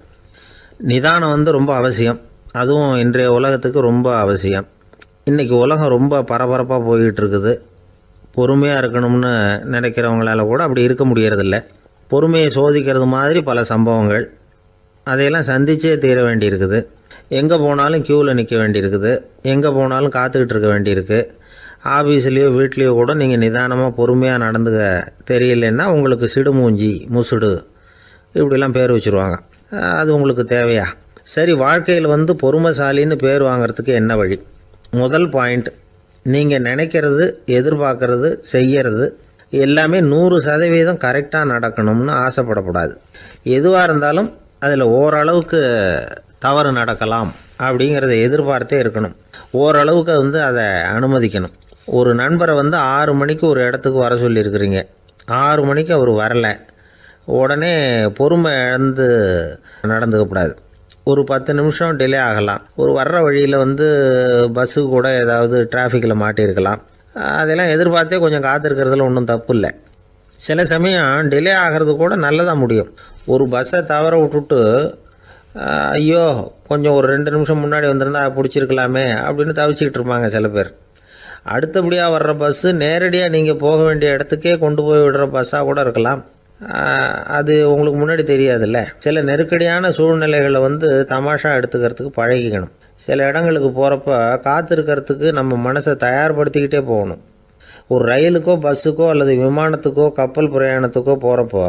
நிதானம் ரொம்ப அவசியம். அதுவும் இன்றைய உலகத்துக்கு ரொம்ப அவசியம். இன்றைக்கி உலகம் ரொம்ப பரபரப்பாக போய்கிட்டு இருக்குது. பொறுமையாக இருக்கணும்னு நினைக்கிறவங்களால கூட அப்படி இருக்க முடியறதில்ல. பொறுமையை சோதிக்கிறது மாதிரி பல சம்பவங்கள். அதையெல்லாம் சந்திச்சே தீர வேண்டியிருக்குது. எங்கே போனாலும் க்யூவில் நிற்க வேண்டியிருக்குது. எங்கே போனாலும் காத்துக்கிட்டு இருக்க வேண்டியிருக்கு. ஆஃபீஸ்லேயோ வீட்லேயோ கூட நீங்கள் நிதானமாக பொறுமையாக நடந்துக்க தெரியலன்னா உங்களுக்கு சிடுமூஞ்சி, முசுடு இப்படிலாம் பேர் வச்சுருவாங்க. அது உங்களுக்கு தேவையா? சரி, வாழ்க்கையில் பொறுமைசாலின்னு பேர் வாங்கிறதுக்கு என்ன வழி? முதல் பாயிண்ட், நீங்கள் நினைக்கிறது, எதிர்பார்க்கறது, செய்கிறது எல்லாமே 100% கரெக்டாக நடக்கணும்னு ஆசைப்படக்கூடாது. எதுவாக இருந்தாலும் அதில் ஓரளவுக்கு தவறு நடக்கலாம் அப்படிங்கிறத எதிர்பார்த்தே இருக்கணும். ஓரளவுக்கு அதை அனுமதிக்கணும். ஒரு நண்பரை 6 மணிக்கு ஒரு இடத்துக்கு வர சொல்லியிருக்கிறீங்க. 6 மணிக்கு அவர் வரலை. உடனே பொறுமை இழந்து நடந்துக்கக்கூடாது. ஒரு 10 நிமிஷம் டிலே ஆகலாம். ஒரு வர்ற வழியில் பஸ்ஸு கூட ஏதாவது டிராஃபிக்கில் மாட்டியிருக்கலாம். அதெல்லாம் எதிர்பார்த்தே கொஞ்சம் காத்திருக்கிறதுல ஒன்றும் தப்பு இல்லை. சில சமயம் டிலே ஆகிறது கூட நல்லதாக முடியும். ஒரு பஸ்ஸை தவற விட்டுட்டு ஐயோ கொஞ்சம் ஒரு 2 நிமிஷம் முன்னாடி வந்திருந்தா பிடிச்சிருக்கலாமே அப்படின்னு தவிச்சிக்கிட்டு இருப்பாங்க சில பேர். அடுத்தபடியாக வர்ற பஸ்ஸு நேரடியாக நீங்கள் போக வேண்டிய இடத்துக்கே கொண்டு போய் விடுற பஸ்ஸாக கூட இருக்கலாம். அது உங்களுக்கு முன்னாடி தெரியாதுல்ல. சில நெருக்கடியான சூழ்நிலைகளை தமாஷா எடுத்துக்கிறதுக்கு பழகிக்கணும். சில இடங்களுக்கு போகிறப்ப காத்திருக்கிறதுக்கு நம்ம மனசை தயார்படுத்திக்கிட்டே போகணும். ஒரு ரயிலுக்கோ பஸ்ஸுக்கோ அல்லது விமானத்துக்கோ கப்பல் பிரயாணத்துக்கோ போகிறப்போ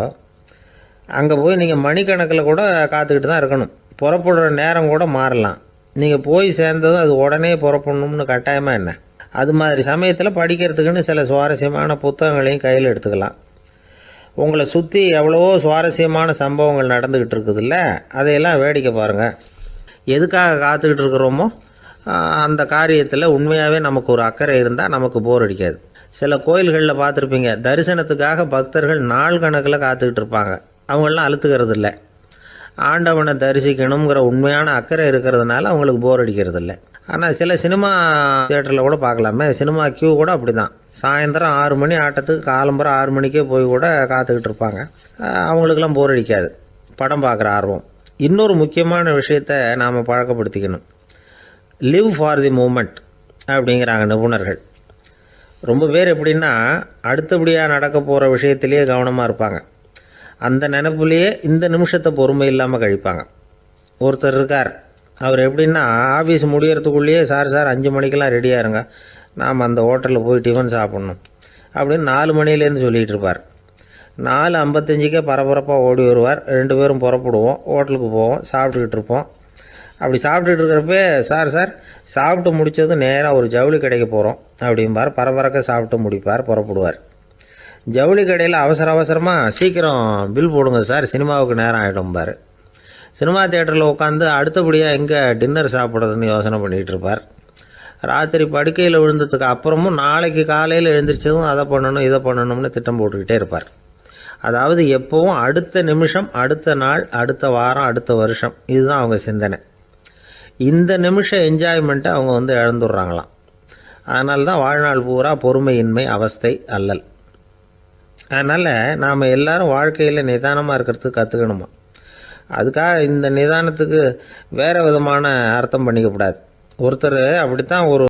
அங்கே போய் நீங்கள் மணிக்கணக்கில் கூட காத்துக்கிட்டு தான் இருக்கணும். புறப்படுற நேரம் கூட மாறலாம். நீங்கள் போய் சேர்ந்ததும் அது உடனே புறப்படணும்னு கட்டாயமாக என்ன? அது மாதிரி சமயத்தில் படிக்கிறதுக்குன்னு சில சுவாரஸ்யமான புத்தகங்களையும் கையில் எடுத்துக்கலாம். உங்களை சுற்றி எவ்வளவோ சுவாரஸ்யமான சம்பவங்கள் நடந்துக்கிட்டு இருக்குதுல்ல, அதையெல்லாம் வேடிக்கை பாருங்கள். எதுக்காக காத்துக்கிட்டு இருக்கிறோமோ அந்த காரியத்தில் உண்மையாகவே நமக்கு ஒரு அக்கறை இருந்தால் நமக்கு போர் அடிக்காது. சில கோயில்களில் பார்த்துருப்பீங்க, தரிசனத்துக்காக பக்தர்கள் நாள் கணக்கில் காத்துக்கிட்டு இருப்பாங்க. அவங்களெலாம் அழுத்துக்கிறது இல்லை. ஆண்டவனை தரிசிக்கணுங்கிற உண்மையான அக்கறை இருக்கிறதுனால அவங்களுக்கு போர் அடிக்கிறது இல்லை. ஆனால் சில சினிமா தியேட்டரில் கூட பார்க்கலாமே, சினிமா கியூ கூட அப்படி தான். சாயந்தரம் 6 மணி ஆட்டத்துக்கு காலம்பரம் 6 மணிக்கே போய் கூட காத்துக்கிட்டு இருப்பாங்க. அவங்களுக்கெல்லாம் போர் அடிக்காது. படம் பார்க்குற ஆர்வம். இன்னொரு முக்கியமான விஷயத்தை நாம் பழக்கப்படுத்திக்கணும். லிவ் ஃபார் தி மூமெண்ட் அப்படிங்கிறாங்க நிபுணர்கள். ரொம்ப பேர் எப்படின்னா அடுத்தபடியாக நடக்க போகிற விஷயத்திலேயே கவனமாக இருப்பாங்க. அந்த நினைப்புலேயே இந்த நிமிஷத்தை பொறுமை இல்லாமல் கழிப்பாங்க. ஒருத்தர் இருக்கார், அவர் எப்படின்னா ஆஃபீஸ் முடியறதுக்குள்ளேயே சார் 5 மணிக்கெல்லாம் ரெடியாக இருங்க, நாம் அந்த ஹோட்டலில் போய் டிஃபன் சாப்பிட்ணும் அப்படின்னு 4 மணிலேருந்து சொல்லிகிட்டு இருப்பார். 4:55 பரபரப்பாக ஓடி வருவார். 2 பேரும் புறப்படுவோம், ஹோட்டலுக்கு போவோம், சாப்பிட்டுக்கிட்டு இருப்போம். அப்படி சாப்பிட்டுட்டு இருக்கிறப்பே சார் சாப்பிட்டு முடித்ததும் நேராக ஒரு ஜவுளி கடைக்கு போகிறோம் அப்படிம்பார். பரபரக்க சாப்பிட்டு முடிப்பார், புறப்படுவார். ஜவுளி கடையில் அவசரமாக சீக்கிரம் பில் போடுங்க சார், சினிமாவுக்கு நேரம் ஆகிடும்பார். சினிமா தியேட்டரில் உட்காந்து அடுத்தபடியாக எங்கே டின்னர் சாப்பிட்றதுன்னு யோசனை பண்ணிகிட்டு இருப்பார். ராத்திரி படுக்கையில் விழுந்ததுக்கு அப்புறமும் நாளைக்கு காலையில் எழுந்திரிச்சதும் அதை பண்ணணும் இதை பண்ணணும்னு திட்டம் போட்டுக்கிட்டே இருப்பார். அதாவது எப்போவும் அடுத்த நிமிஷம், அடுத்த நாள், அடுத்த வாரம், அடுத்த வருஷம், இதுதான் அவங்க சிந்தனை. இந்த நிமிஷம் என்ஜாய்மெண்ட்டை அவங்க இழந்துடுறாங்களாம். அதனால தான் வாழ்நாள் பூரா பொறுமையின்மை, அவஸ்தை, அல்லல். அதனால் நாம் எல்லோரும் வாழ்க்கையில் நிதானமாக இருக்கிறதுக்கு கற்றுக்கணுமா. அதுக்காக இந்த நிதானத்துக்கு வேறு விதமான அர்த்தம் பண்ணிக்கக்கூடாது. ஒருத்தர் அப்படித்தான் ஒரு